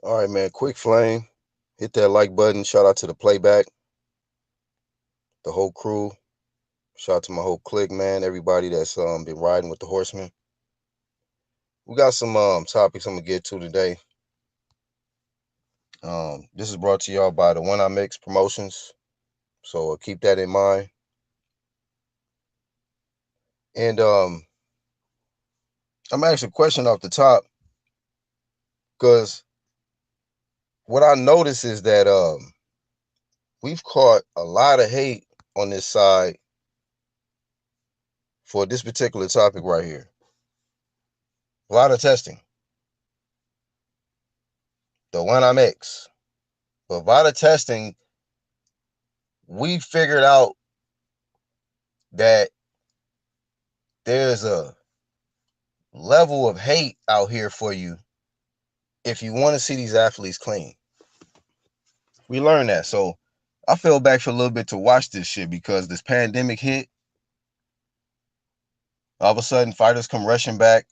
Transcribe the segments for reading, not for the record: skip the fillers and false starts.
All right, man. Quick flame. Hit that like button. Shout out to the playback, the whole crew. Shout out to my whole clique, man. Everybody that's been riding with the horsemen. We got some topics I'm gonna get to today. This is brought to y'all by the One I Mix Promotions. So keep that in mind. And I'm gonna ask a question off the top because what I notice is that we've caught a lot of hate on this side for this particular topic right here. A lot of testing. The One I Mix. But a lot of testing, we figured out that there's a level of hate out here for you if you want to see these athletes clean. We learned that. So I fell back for a little bit to watch this shit because this pandemic hit. All of a sudden, fighters come rushing back.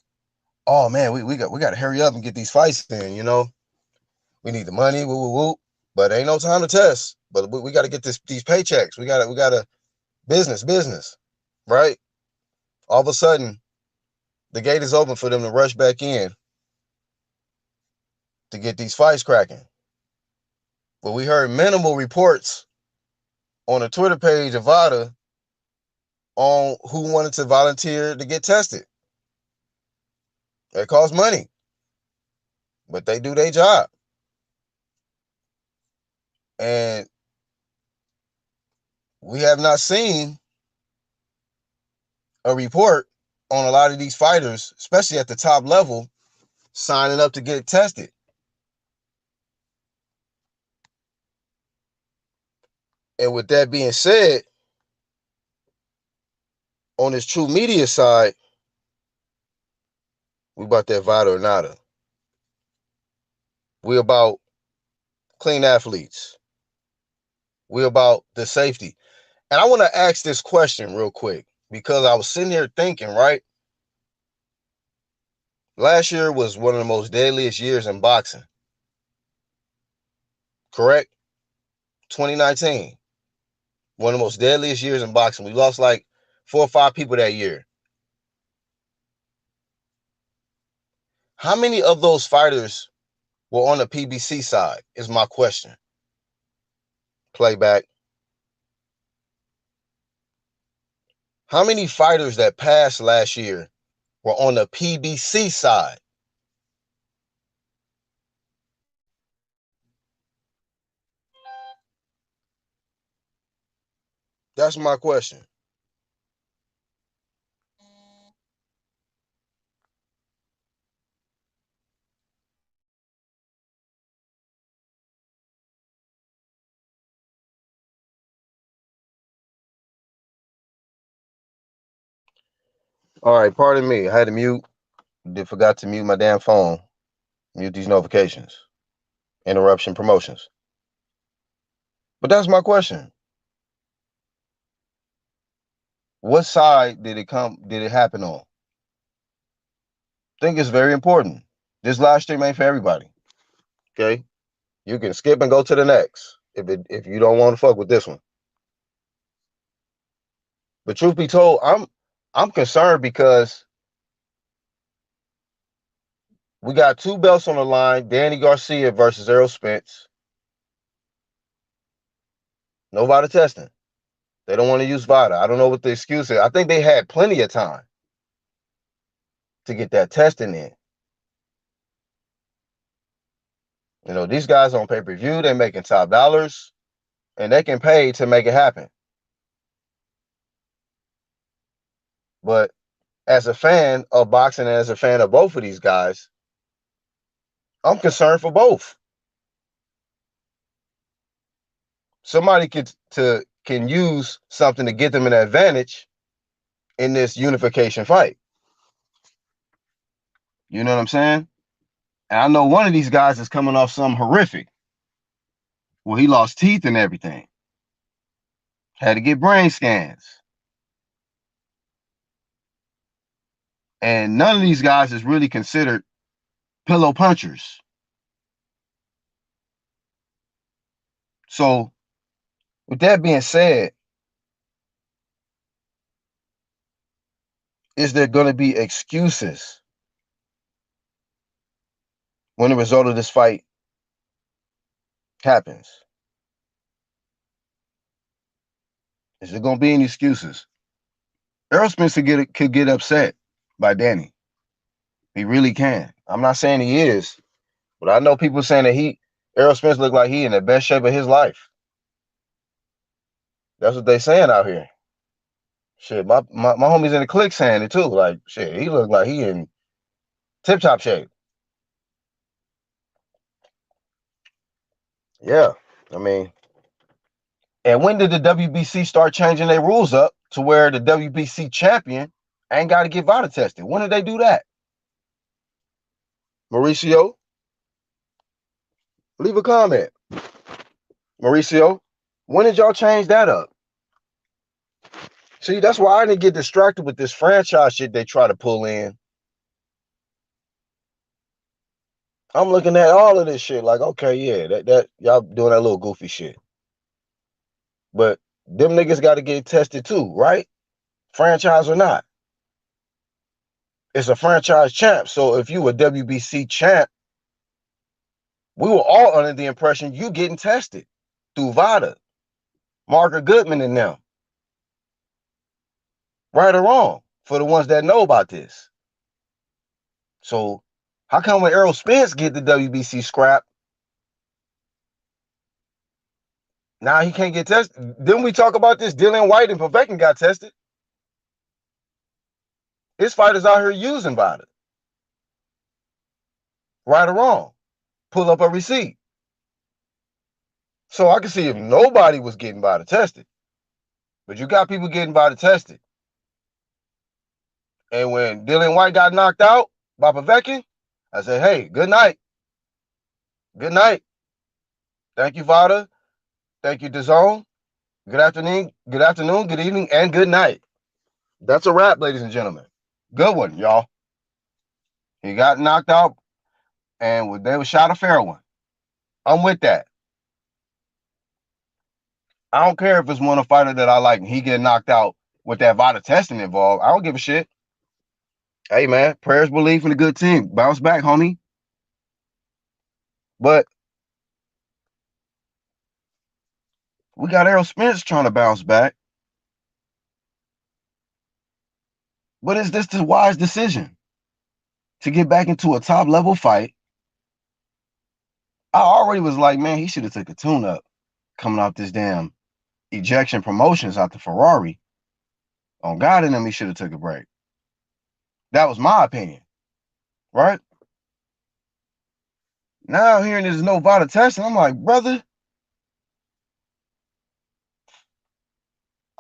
Oh man, we got to hurry up and get these fights in. We need the money, woo woo woo. But ain't no time to test. But we got to get these paychecks. We got to business, right? All of a sudden, the gate is open for them to rush back in to get these fights cracking. But we heard minimal reports on the Twitter page of VADA on who wanted to volunteer to get tested. It costs money, but they do their job. And we have not seen a report on a lot of these fighters, especially at the top level, signing up to get tested. And with that being said, on this true media side, we about that VADA or nada. We about clean athletes. We about the safety. And I want to ask this question real quick because I was sitting here thinking, right? Last year was one of the most deadliest years in boxing. Correct? 2019. One of the most deadliest years in boxing. We lost like 4 or 5 people that year. How many of those fighters were on the PBC side is my question. Playback. How many fighters that passed last year were on the PBC side? That's my question. All right, pardon me. I had to mute. Forgot to mute my damn phone. Mute these notifications. Interruption promotions. But that's my question. What side did it happen on? I think it's very important. This live stream ain't for everybody. Okay? You can skip and go to the next if you don't want to fuck with this one. But truth be told, I'm concerned because we got 2 belts on the line, Danny Garcia versus Errol Spence. No VADA testing. They don't want to use VADA. I don't know what the excuse is. I think they had plenty of time to get that testing in. These guys on pay-per-view, they're making top dollars, and they can pay to make it happen. But as a fan of boxing and as a fan of both of these guys, I'm concerned for both. Somebody can use something to get them an advantage in this unification fight. You know what I'm saying? And I know one of these guys is coming off something horrific. Well, he lost teeth and everything. Had to get brain scans. And none of these guys is really considered pillow punchers. So with that being said, is there going to be excuses when the result of this fight happens? Is there going to be any excuses? Errol Spence could get upset by Danny. He really can. I'm not saying he is, but I know people saying that Errol Spence look like he in the best shape of his life. That's what they saying out here. Shit, my homies in the clique saying it too. Like, shit, he look like he in tip-top shape. Yeah, I mean, and when did the WBC start changing their rules up to where the WBC champion ain't got to get VADA tested? When did they do that? Mauricio, leave a comment. Mauricio, when did y'all change that up? See, that's why I didn't get distracted with this franchise shit they try to pull in. I'm looking at all of this shit like, okay, yeah, that y'all doing that little goofy shit. But them niggas got to get tested too, right? Franchise or not. It's a franchise champ. So if you a WBC champ, we were all under the impression you getting tested through VADA, Margaret Goodman and them. Right or wrong, for the ones that know about this. So how come when Errol Spence get the WBC scrap, now he can't get tested? Then we talk about this, Dillian White and Povetkin got tested. His fighters out here using VADA. Right or wrong, pull up a receipt. So I can see if nobody was getting VADA tested. But you got people getting VADA tested. And when Dillian White got knocked out by Povetkin, I said, hey, good night. Good night. Thank you, VADA. Thank you, DAZN. Good afternoon, good evening, and good night. That's a wrap, ladies and gentlemen. Good one, y'all. He got knocked out, and they was shot a fair one. I'm with that. I don't care if it's one fighter that I like and he get knocked out with that VADA testing involved. I don't give a shit. Hey, man, prayers, belief in a good team. Bounce back, homie. But we got Errol Spence trying to bounce back. But is this the wise decision to get back into a top level fight? I already was like, man, he should have took a tune up coming out this damn ejection promotions out the Ferrari. On God in them, he should have took a break. That was my opinion, right? Now hearing there's no VADA testing, I'm like, brother,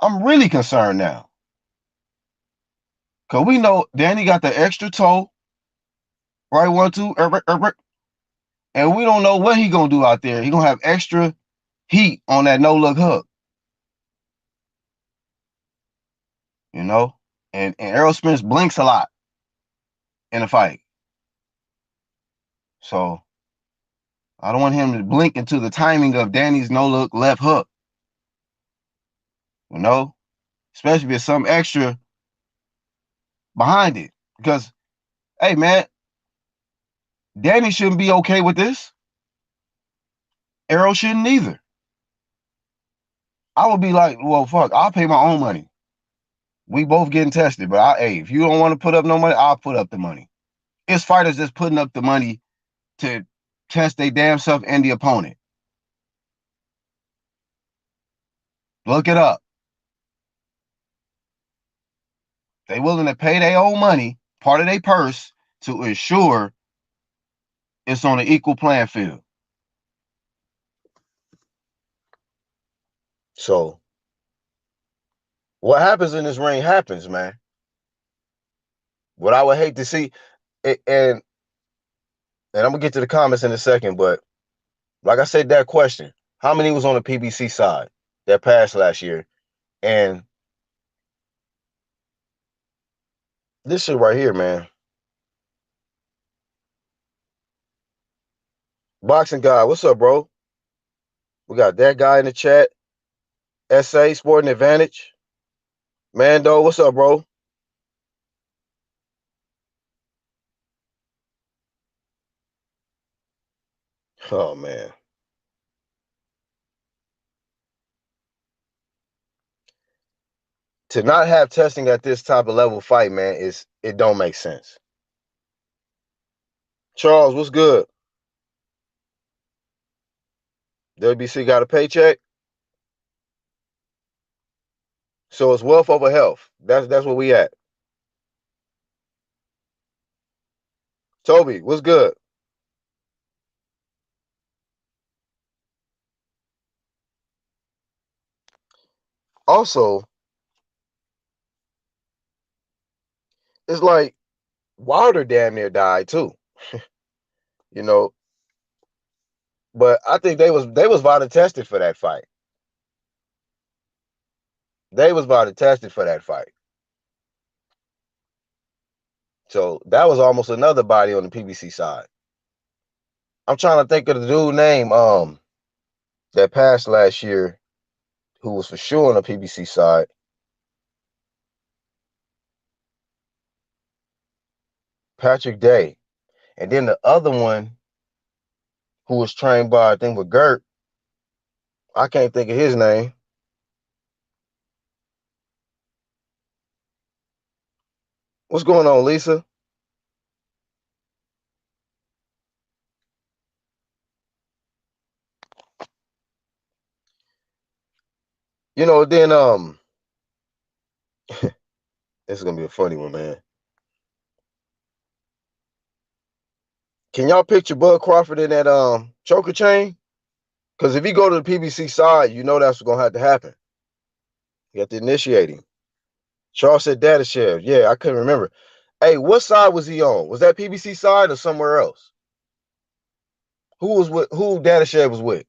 I'm really concerned now. Because we know Danny got the extra toe, right? 1, 2, and we don't know what he going to do out there. He going to have extra heat on that no-look hook. You know? And Errol Spence blinks a lot in a fight. So I don't want him to blink into the timing of Danny's no-look left hook. You know? Especially if it's some extra behind it. Because, hey, man, Danny shouldn't be okay with this. Errol shouldn't either. I would be like, well, fuck, I'll pay my own money. We both getting tested, but hey, if you don't want to put up no money, I'll put up the money. It's fighters that's putting up the money to test their damn self and the opponent. Look it up. They willing to pay their own money, part of their purse, to ensure it's on an equal playing field. So what happens in this ring happens, man. What I would hate to see, and I'm gonna get to the comments in a second, but like I said, that question, how many was on the PBC side that passed last year? And this shit right here, man. Boxing guy, what's up, bro? We got that guy in the chat. SA Sporting Advantage. Mando, what's up, bro? Oh man. To not have testing at this type of level fight, man, it don't make sense. Charles, what's good? WBC got a paycheck, so it's wealth over health. That's where we at. Toby, what's good? Also, it's like Wilder damn near died too. You know, but I think they was VADA tested for that fight. They was VADA tested for that fight. So that was almost another body on the PBC side. I'm trying to think of the dude name that passed last year, who was for sure on the PBC side. Patrick Day. And then the other one who was trained by, I think, with Gert. I can't think of his name. What's going on, Lisa? You know, then this is gonna be a funny one, man. Can y'all picture Bud Crawford in that choker chain? Because if he go to the PBC side, you know that's gonna have to happen. You have to initiate him. Charles said Dadashev. Yeah, I couldn't remember. Hey, what side was he on? Was that PBC side or somewhere else? Who was with who Dadashev was with?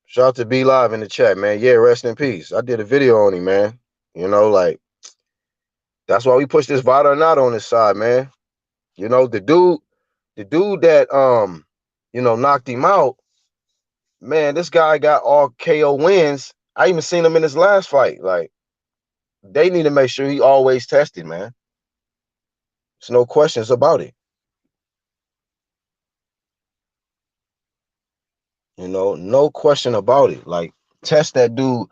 Shout out to B Live in the chat, man. Yeah, rest in peace. I did a video on him, man. You know, like that's why we push this VADA or not on this side, man. You know, the dude that knocked him out, man, this guy got all KO wins. I even seen him in his last fight. Like, they need to make sure he always tested, man. There's no questions about it. You know, no question about it. Like, test that dude.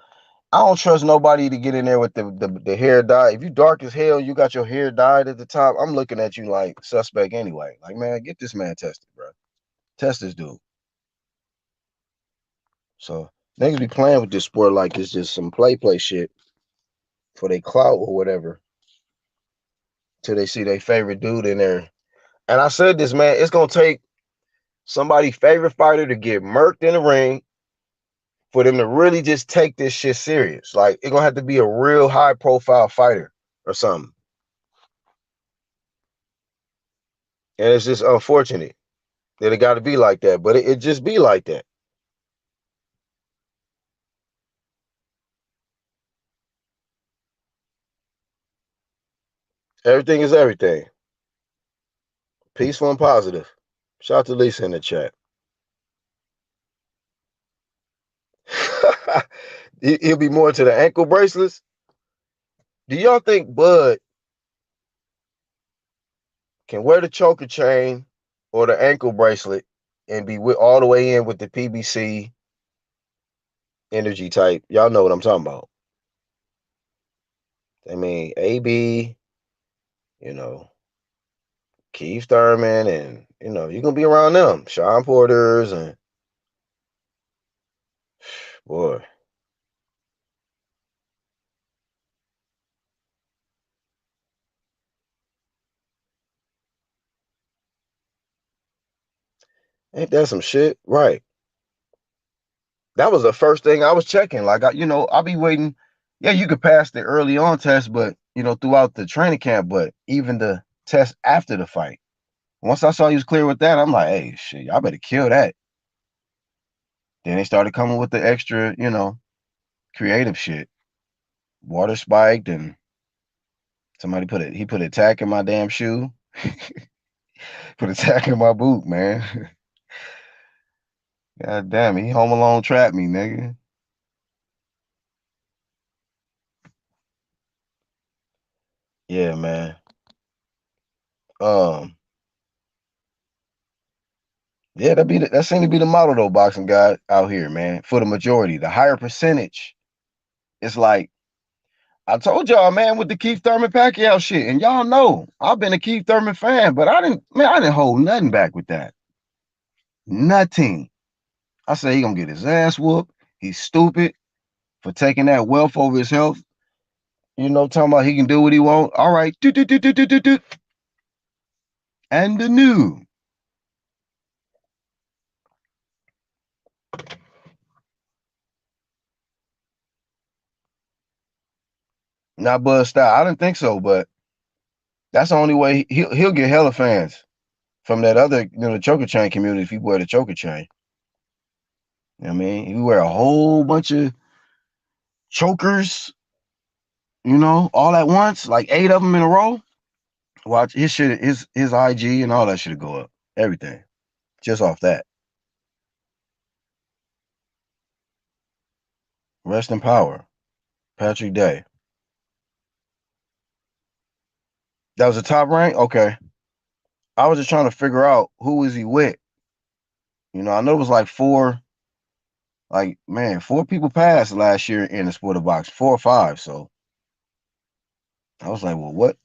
I don't trust nobody to get in there with the hair dye. If you dark as hell, you got your hair dyed at the top, I'm looking at you like suspect anyway. Like, man, get this man tested, bro. Test this dude. So niggas be playing with this sport like it's just some play shit for their clout or whatever. Till they see their favorite dude in there. And I said this, man, it's gonna take somebody's favorite fighter to get murked in the ring for them to really just take this shit serious. Like, it's gonna have to be a real high profile fighter or something. And it's just unfortunate that it got to be like that, but it just be like that. Everything is everything. Peaceful and positive. Shout out to Lisa in the chat. He'll be more to the ankle bracelets. Do y'all think Bud can wear the choker chain or the ankle bracelet and be with all the way in with the PBC energy type? Y'all know what I'm talking about. I mean, AB, you know, Keith Thurman, and you're gonna be around them, Sean Porters, and boy, ain't that some shit? Right. That was the first thing I was checking. Like, I'll be waiting. Yeah, you could pass the early on test, but throughout the training camp, but even the test after the fight. Once I saw he was clear with that, I'm like, hey, shit, y'all better kill that. Then they started coming with the extra, Creative shit. Water spiked and somebody put a tack in my damn shoe. Put a tack in my boot, man. God damn it. He home alone trapped me, nigga. Yeah, man. Um, yeah, that seemed to be the model though, boxing guy out here, man. For the majority, the higher percentage. It's like I told y'all, man, with the Keith Thurman Pacquiao shit, and y'all know I've been a Keith Thurman fan, but I didn't hold nothing back with that. Nothing. I say he gonna get his ass whooped. He's stupid for taking that wealth over his health. You know, talking about he can do what he want. All right, do. And the new. Not Bud Style. I didn't think so, but that's the only way he'll get hella fans from that other, the choker chain community if he wear the choker chain. You know what I mean? He wear a whole bunch of chokers, all at once, like 8 of them in a row. Watch his shit, his IG and all that shit go up. Everything. Just off that. Rest in power. Patrick Day. That was the top rank? Okay. I was just trying to figure out who was he with. I know it was like 4 people passed last year in the sport of boxing, 4 or 5. So I was like, well,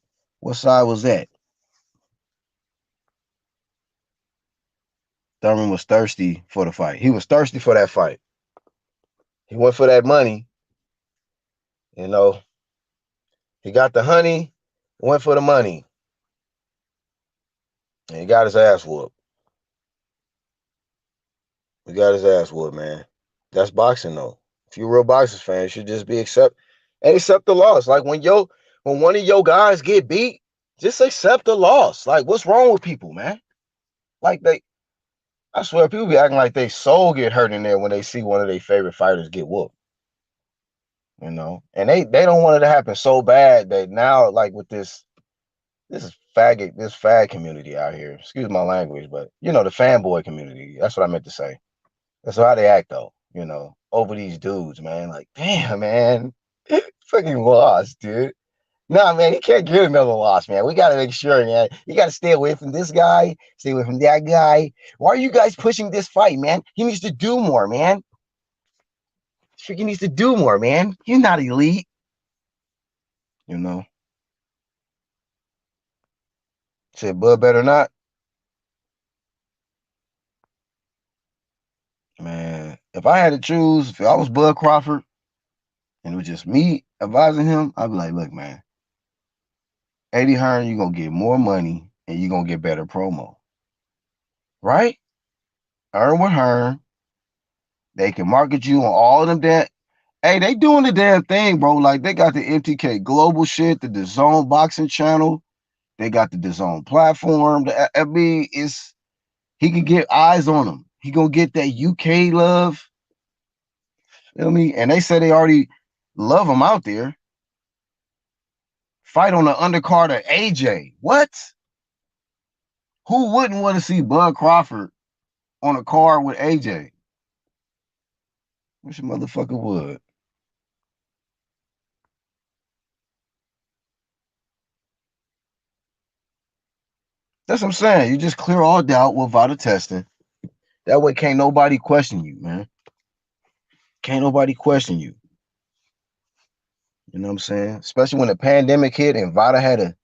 what side was that? Thurman was thirsty for the fight. He was thirsty for that fight. He went for that money. He got the honey, went for the money. And he got his ass whooped. He got his ass whooped, man. That's boxing though. If you're a real boxing fan, you should just accept the loss. Like when one of your guys get beat, just accept the loss. Like, what's wrong with people, man? Like I swear, people be acting like they soul get hurt in there when they see one of their favorite fighters get whooped. And they don't want it to happen so bad that now, like with this fag community out here. Excuse my language, but the fanboy community. That's what I meant to say. That's how they act though, over these dudes, man. Like, damn, man. Fucking lost, dude. Nah, man, he can't get another loss, man. We gotta make sure, man. You gotta stay away from this guy, stay away from that guy. Why are you guys pushing this fight, man? He needs to do more, man. Freaking needs to do more, man. He's not elite. Said Bud better not. Man, if I had to choose, if I was Bud Crawford and it was just me advising him, I'd be like, look, man, Eddie Hearn, you're going to get more money and you're going to get better promo. Right? Earn with Hearn. They can market you on all of them that. Hey, they doing the damn thing, bro. Like, they got the MTK Global shit, the DAZN boxing channel. They got the DAZN platform. I mean, he can get eyes on him. He gonna get that UK love. You know what I mean? And they say they already love him out there. Fight on the undercard of AJ. What? Who wouldn't want to see Bud Crawford on a card with AJ? Which motherfucker would? That's what I'm saying. You just clear all doubt with vital testing. That way can't nobody question you, man. Can't nobody question you. You know what I'm saying? Especially when the pandemic hit and VADA had to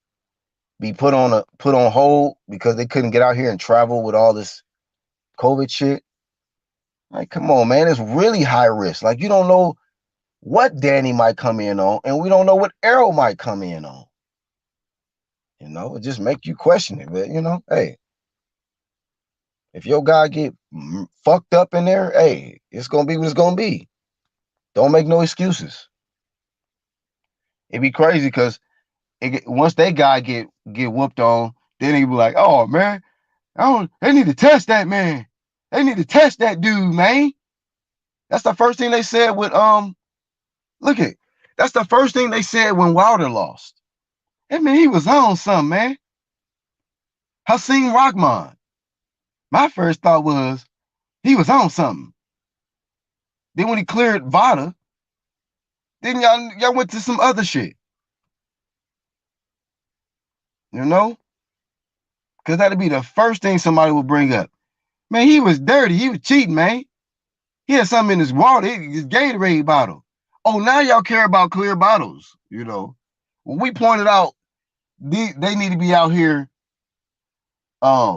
be put on hold because they couldn't get out here and travel with all this COVID shit. Like, come on, man. It's really high risk. Like, you don't know what Danny might come in on, and we don't know what Errol might come in on. It just make you question it. But hey, if your guy get fucked up in there, hey, it's gonna be what it's gonna be. Don't make no excuses. It'd be crazy because once that guy get whooped on, then he be like, oh man, they need to test that man. They need to test that dude, man. That's the first thing they said with Look at, that's the first thing they said when Wilder lost. Hey man, he was on something, man. Hasim Rahman. My first thought was he was on something. Then when he cleared Vada, then y'all went to some other shit. You know? Because that'd be the first thing somebody would bring up. Man, he was dirty. He was cheating, man. He had something in his water, his Gatorade bottle. Oh, now y'all care about clear bottles, you know. When we pointed out they need to be out here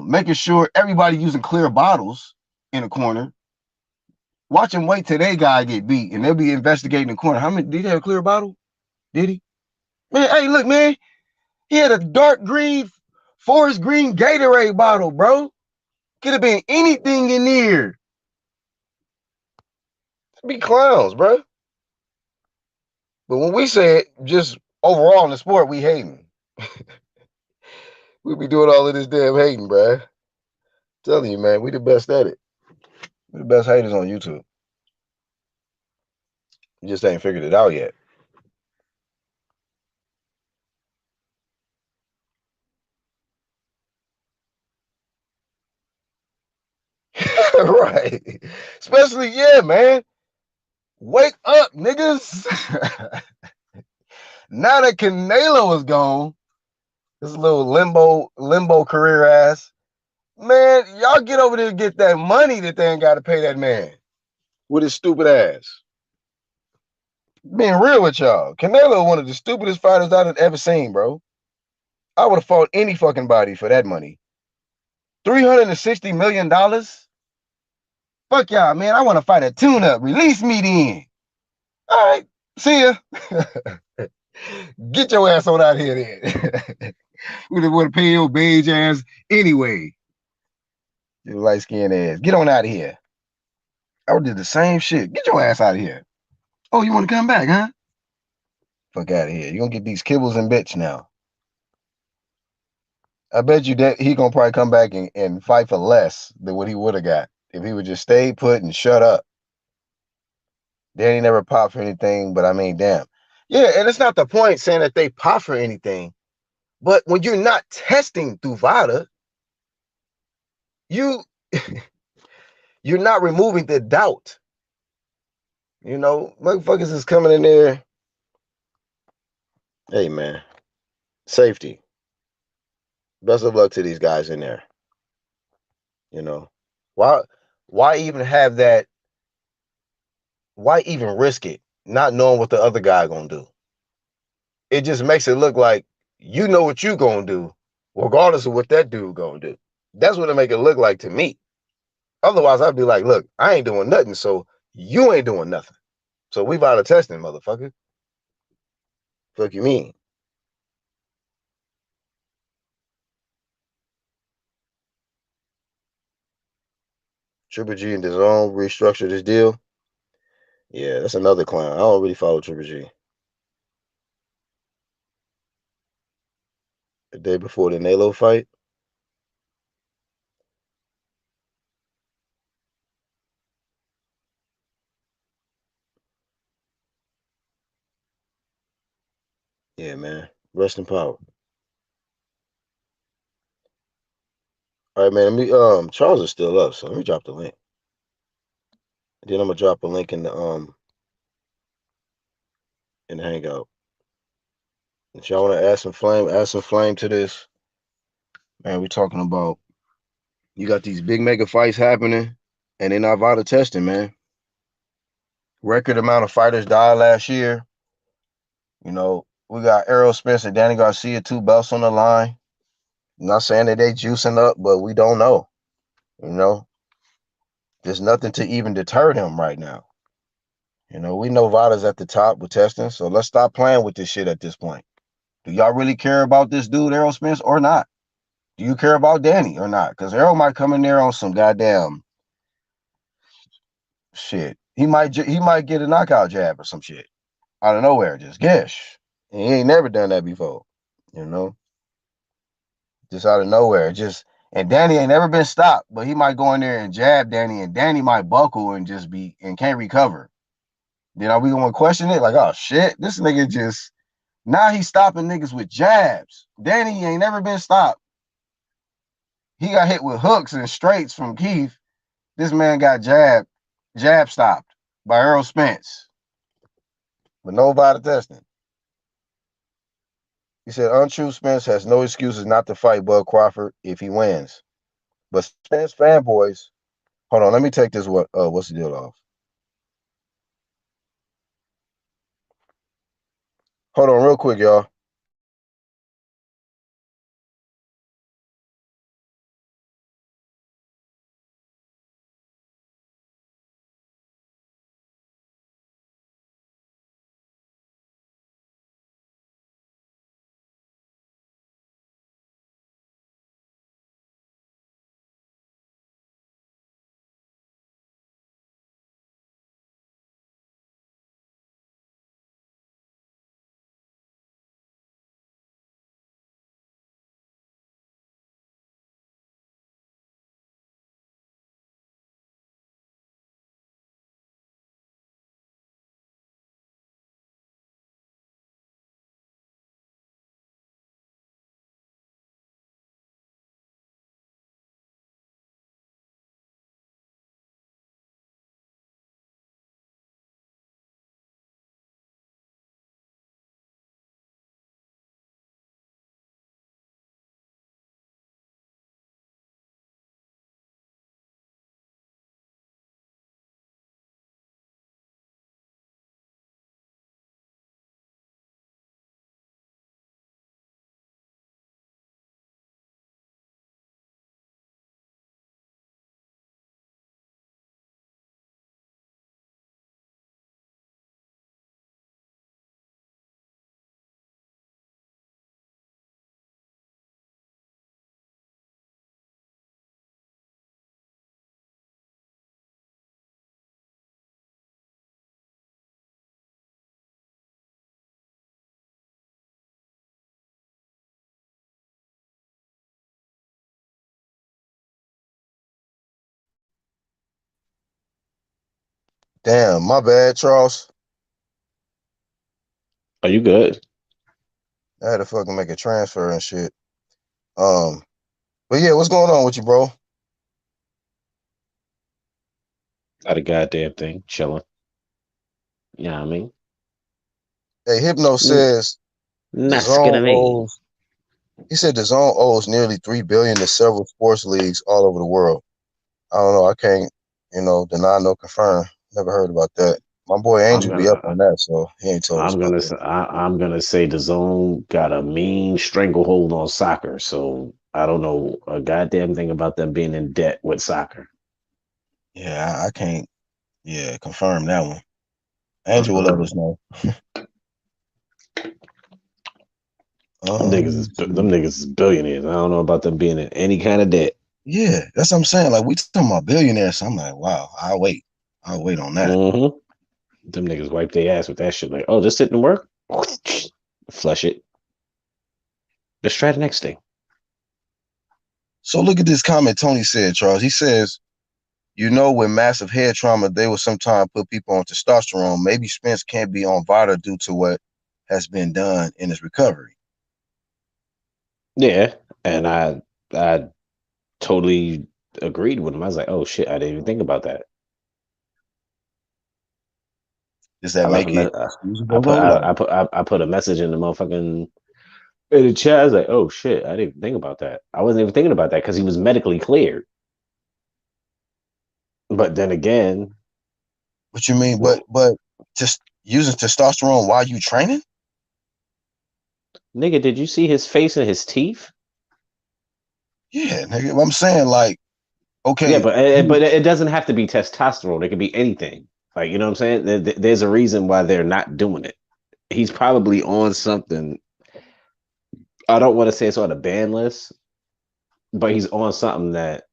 making sure everybody using clear bottles in the corner. Watch him wait till that guy get beat, and they'll be investigating the corner. How many did he have a clear bottle? Did he? Man, hey, look, man. He had a dark green, forest green Gatorade bottle, bro. Could have been anything in there. Be clowns, bro. But when we say it, just overall in the sport, we hating. We be doing all of this damn hating, bro. I'm telling you, man, we the best at it. We the best haters on YouTube. You just ain't figured it out yet. Right. Especially, yeah, man. Wake up, niggas. Now that Canelo is gone, this little limbo career ass, man, y'all get over there and get that money that they ain't got to pay that man with his stupid ass. Being real with y'all, Canelo one of the stupidest fighters I've ever seen, bro. I would have fought any fucking body for that money. $360 million? Fuck y'all, man. I want to fight a tune-up. Release me then. All right. See ya. Get your ass on out here then. We would have paid your beige ass anyway. Your light-skinned ass. Get on out of here. I would do the same shit. Get your ass out of here. Oh, you want to come back, huh? Fuck out of here. You're going to get these kibbles and bitch now. I bet you that he going to probably come back and fight for less than what he would have got if he would just stay put and shut up. Danny never popped for anything, but I mean, damn. Yeah, and it's not the point saying that they pop for anything, but when you're not testing through VADA, you're not removing the doubt. You know, motherfuckers is coming in there. Hey, man, safety. Best of luck to these guys in there. You know, why even have that? Why even risk it, not knowing what the other guy gonna do? It just makes it look like you know what you gonna do, regardless of what that dude gonna do. That's what it make it look like to me. Otherwise, I'd be like, look, I ain't doing nothing, so you ain't doing nothing. So we VADA testing, motherfucker. Fuck you mean? Triple G and DAZN restructured this deal. Yeah, that's another clown. I don't really follow Triple G. The day before the Nalo fight. Yeah, man. Rest in power. All right, man. Let me Charles is still up, so let me drop the link. And then I'm gonna drop a link in the hangout. If y'all want to add some flame to this, man. We're talking about you got these big mega fights happening, and they're not VADA testing, man. Record amount of fighters died last year. You know, we got Errol Spence and Danny Garcia, 2 belts on the line. I'm not saying that they juicing up, but we don't know. You know, there's nothing to even deter them right now. You know, we know VADA's at the top with testing, so let's stop playing with this shit at this point. Do y'all really care about this dude, Errol Spence, or not? Do you care about Danny or not? Because Errol might come in there on some goddamn shit. He might get a knockout jab or some shit out of nowhere, just gish. And he ain't never done that before, you know, just out of nowhere. And Danny ain't never been stopped, but he might go in there and jab Danny, and Danny might buckle and just be and can't recover. Then are we gonna question it? Like, oh shit, this nigga just now he's stopping niggas with jabs. Danny ain't never been stopped. He got hit with hooks and straights from Keith. This man got jab stopped by Earl Spence. But no VADA testing. He said Untrue Spence has no excuses not to fight Bud Crawford if he wins. But Spence fanboys, hold on, let me take this what's the deal off. Hold on real quick, y'all. Damn, my bad, Charles. Are you good? I had to fucking make a transfer and shit. But yeah, what's going on with you, bro? Not a goddamn thing. Chilling. You know what I mean? Hey, Hypno says the Not zone gonna me. owes. He said the zone owes nearly $3 billion to several sports leagues all over the world. I don't know. I can't, deny nor confirm. Never heard about that. My boy I'm Angel be up gonna on that, so he ain't told us I'm about gonna that. say I'm gonna say the zone got a mean stranglehold on soccer. So I don't know a goddamn thing about them being in debt with soccer. Yeah, I can't. Yeah, confirm that one. Angel will let Mm-mm. us know. Them niggas is billionaires. I don't know about them being in any kind of debt. Yeah, that's what I'm saying. Like we talking about billionaires, so I'm like, wow, I'll wait. I'll wait on that. Mm-hmm. Them niggas wipe their ass with that shit. Like, oh, this didn't work. Flush it. Let's try the next thing. So look at this comment Tony said, Charles. He says, with massive head trauma, they will sometimes put people on testosterone. Maybe Spence can't be on VADA due to what has been done in his recovery. Yeah, and I totally agreed with him. I was like, oh shit, I didn't even think about that. Does I that left a make me- it excusable though? Like, I put a message in the motherfucking in the chat. I was like, oh shit, I didn't even think about that. I wasn't even thinking about that because he was medically cleared. But then again, what you mean? But well, just using testosterone while you training? nigga, did you see his face and his teeth? Yeah, nigga. I'm saying like, Yeah, okay, but it doesn't have to be testosterone. It could be anything. Like, you know what I'm saying? There's a reason why they're not doing it. He's probably on something. I don't want to say it's on a ban list, but he's on something that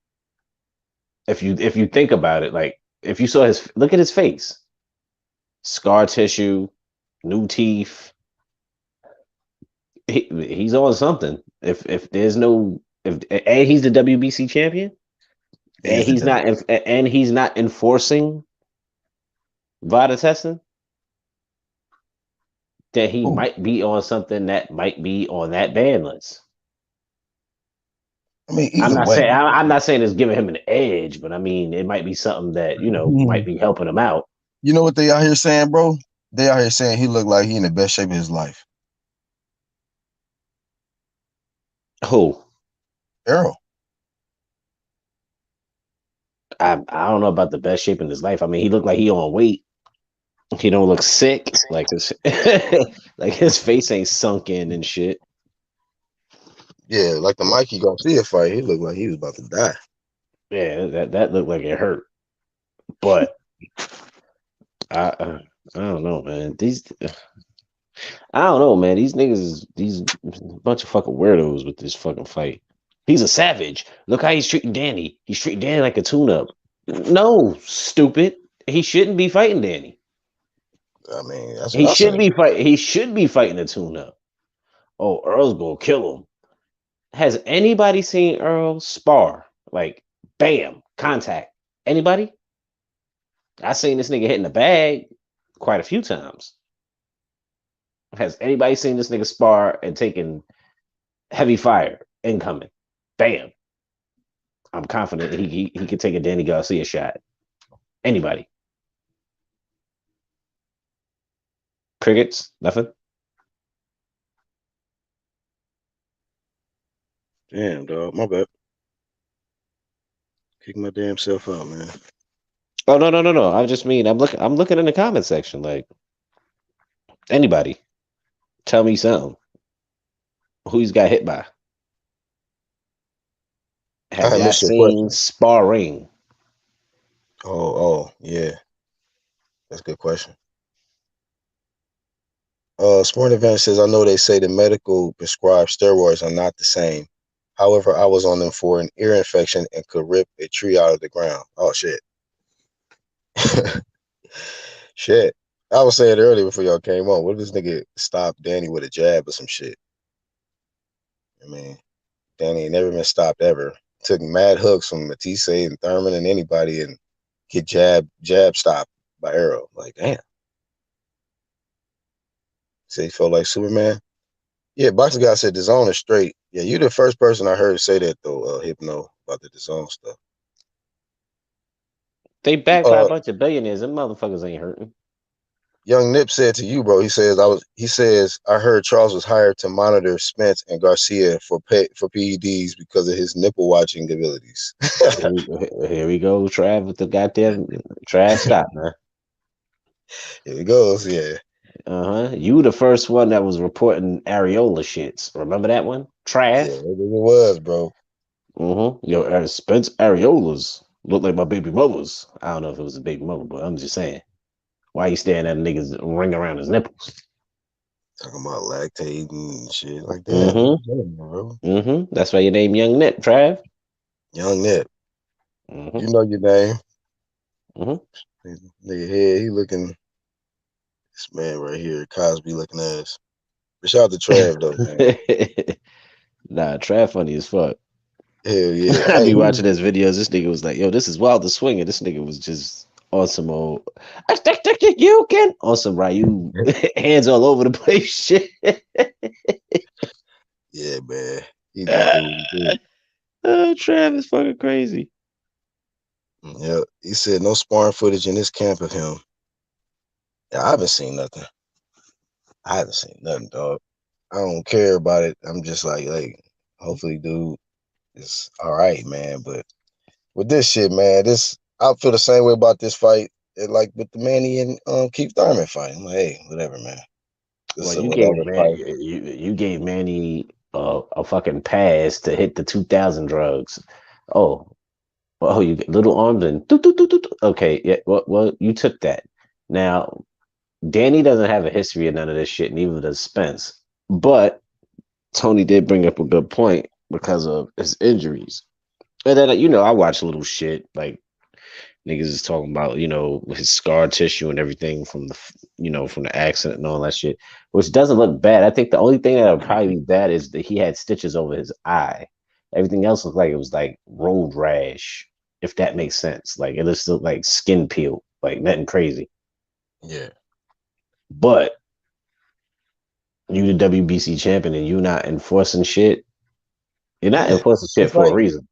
if you think about it, like if you saw his look at his face, scar tissue, new teeth, he's on something. If there's no if and he's the WBC champion, he is the W. and he's not enforcing VADA testing. that he Who? might be on something that might be on that ban list. I mean, either way. I'm not saying it's giving him an edge, but I mean it might be something that might be helping him out. You know what they out here saying, bro? They out here saying he looked like he in the best shape of his life. Who? Errol. I don't know about the best shape in his life. I mean, he looked like he on weight. He don't look sick. Like his like his face ain't sunk in and shit. Yeah, like the Mikey Garcia fight, he looked like he was about to die. Yeah, that looked like it hurt. But I don't know, man. I don't know, man. These niggas, these bunch of fucking weirdos with this fucking fight. He's a savage. Look how he's treating Danny. He's treating Danny like a tune-up. No, stupid. He shouldn't be fighting Danny. I mean, that's what I said. He should be fighting a tune-up. Oh, Earl's gonna kill him. Has anybody seen Earl spar? Like, bam, contact. Anybody? I seen this nigga hitting the bag quite a few times. Has anybody seen this nigga spar and taking heavy fire incoming? Bam. I'm confident he could take a Danny Garcia shot. Anybody? Crickets? Nothing? Damn, dog. My bad. Kick my damn self out, man. Oh no. I just mean I'm looking in the comment section. Like, anybody. Tell me something. Who he's got hit by? I Have had y'all missed your seen question. sparring? Oh, yeah. That's a good question. Sport Event says, I know they say the medical prescribed steroids are not the same. However, I was on them for an ear infection and could rip a tree out of the ground. Oh, shit. Shit. I was saying earlier before y'all came on, what if this nigga stopped Danny with a jab or some shit? I mean, Danny ain't never been stopped ever. Took mad hooks from Matisse and Thurman and anybody and get jab stopped by Arrow. Like, damn. Say he felt like Superman. Yeah, Boxing Guy said the zone is straight. Yeah, you're the first person I heard say that though, Hypno, about the zone stuff. They backed by a bunch of billionaires. Them motherfuckers ain't hurting. Young Nip said to you, bro, he says I heard Charles was hired to monitor Spence and Garcia for PEDs because of his nipple watching abilities. Here we go, Trav, with the goddamn Trav. Stop, man. Here it goes, yeah. You the first one that was reporting areola shits. Remember that one, Trav? Yeah, it was, bro. Yo, Spence areolas look like my baby mother's. I don't know if it was a baby mother, but I'm just saying. Why you staring at niggas ring around his nipples? Talking about lactating and shit like that. That's why your name Young Nip, Trav. Young Nip. You know your name. Nigga head, he looking. This man right here, Cosby looking ass. But shout out to Trav though, man. Nah, Trav funny as fuck. Hell yeah. I be watching his videos. This nigga was like, yo, this is Wilder swinging. This nigga was just on some old you can on some Ryu hands all over the place shit. Yeah, man. He just do. Trav is fucking crazy. Yeah, he said no sparring footage in this camp of him. Yeah, I haven't seen nothing. Dog. I don't care about it. I'm just like, hopefully, dude, it's all right, man. But with this shit, man, I feel the same way about this fight. Like with the Manny and Keith Thurman fight. I'm like, hey, whatever, man. Well, you gave Manny a fucking pass to hit the 2000 drugs. Oh, you get little arms and okay, yeah. Well, you took that. Now, Danny doesn't have a history of none of this shit, neither does Spence. But Tony did bring up a good point because of his injuries. And then I watch little shit like niggas is talking about his scar tissue and everything from from the accident and all that shit, which doesn't look bad. I think the only thing that would probably be bad is that he had stitches over his eye. Everything else looked like it was like road rash, if that makes sense. Like it just looked like skin peel, like nothing crazy. Yeah. But You the WBC champion and you not enforcing shit. You're not Yeah, enforcing shit it's for a like reason.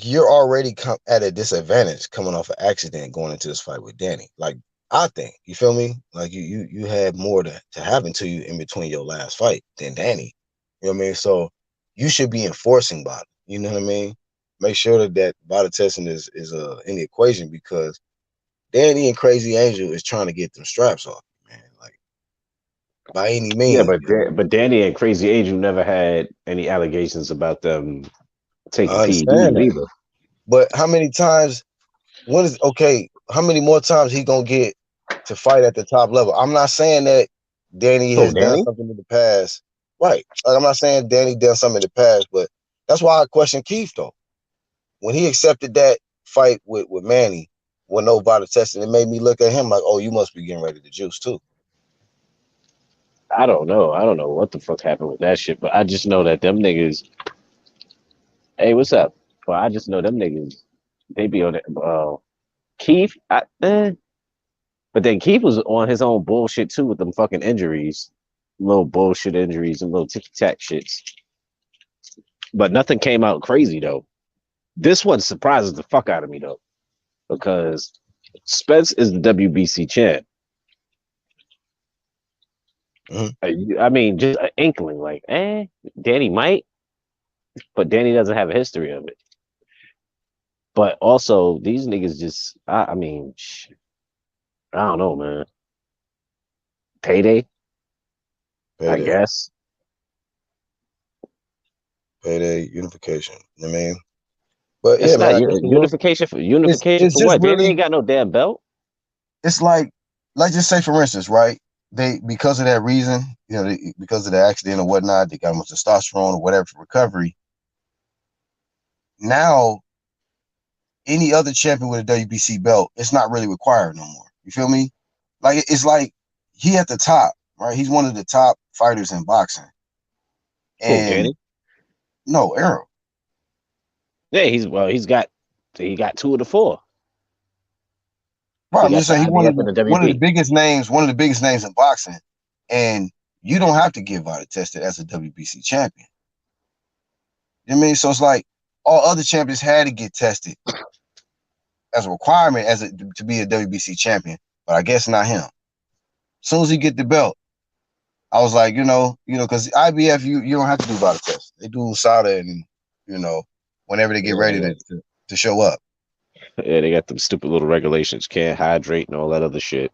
you're already at a disadvantage coming off an accident going into this fight with Danny. Like I think you feel me. Like you had more to happen to you in between your last fight than Danny. You know what I mean? So you should be enforcing Bada. You know what I mean? Make sure that Bada testing is in the equation because Danny and Crazy Angel is trying to get them straps off, man. Like by any Yeah, means. but but Danny and Crazy Angel never had any allegations about them taking I understand PEDs that. either. But how many times when is okay, how many more times he gonna get to fight at the top level? I'm not saying that Danny Oh, has done Danny? something in the past. Right. Like, I'm not saying Danny done something in the past, but that's why I question Keith though. When he accepted that fight with Manny with no body testing, it made me look at him like, oh, you must be getting ready to juice too. I don't know. I don't know what the fuck happened with that shit, but I just know that them niggas. Hey, what's up? Well, I just know them niggas. They be on it. Keith, but then Keith was on his own bullshit too with them fucking injuries, little bullshit injuries and little ticky tack shits. But nothing came out crazy though. This one surprises the fuck out of me though, because Spence is the WBC champ. Mm-hmm. I mean, just an inkling, like, Danny might, but Danny doesn't have a history of it. But also, these niggas just, I mean, I don't know, man. Payday, I Payday. guess. Payday unification. You know what I mean? But yeah, It's man, not I guess unification it's for just what? Danny really ain't got no damn belt. it's like let's just say for instance, right? They because of that reason, because of the accident or whatnot, they got much testosterone or whatever for recovery. Now, any other champion with a WBC belt, it's not really required no more. You feel me? Like it's like he at the top, right? He's one of the top fighters in boxing. Who, And Danny? no, Errol. Yeah, he got two of the four. Right, He I'm got just the saying he's IBF and the WB. one of the biggest names in boxing. And you don't have to get body tested as a WBC champion. You know what I mean? So it's like all other champions had to get tested as a requirement to be a WBC champion, but I guess not him. As soon as he get the belt, I was like, because IBF you don't have to do body tests. They do USADA and whenever they get Yeah, ready to show up. yeah, they got them stupid little regulations, can't hydrate and all that other shit.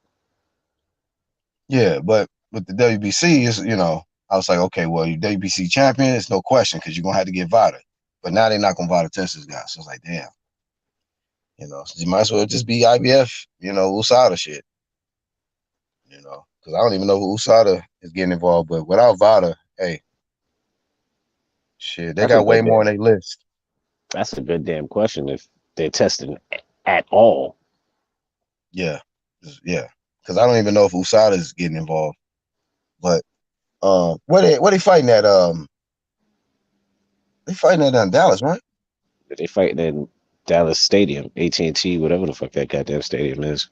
Yeah, but with the WBC is I was like, okay, well, you WBC champion, it's no question because you're gonna have to get VADA. But now they're not gonna VADA test this guy. So it's like, damn, so you might as well just be IBF, USADA shit, because I don't even know who USADA is getting involved. But without VADA, hey, shit, they That's a got way good more on damn. their list. That's a good damn question. If they're testing at all, Yeah, yeah, because I don't even know if USADA is getting involved. But where they fighting at? They fighting at Dallas, right? they fighting in Dallas Stadium, AT&T, whatever the fuck that goddamn stadium is.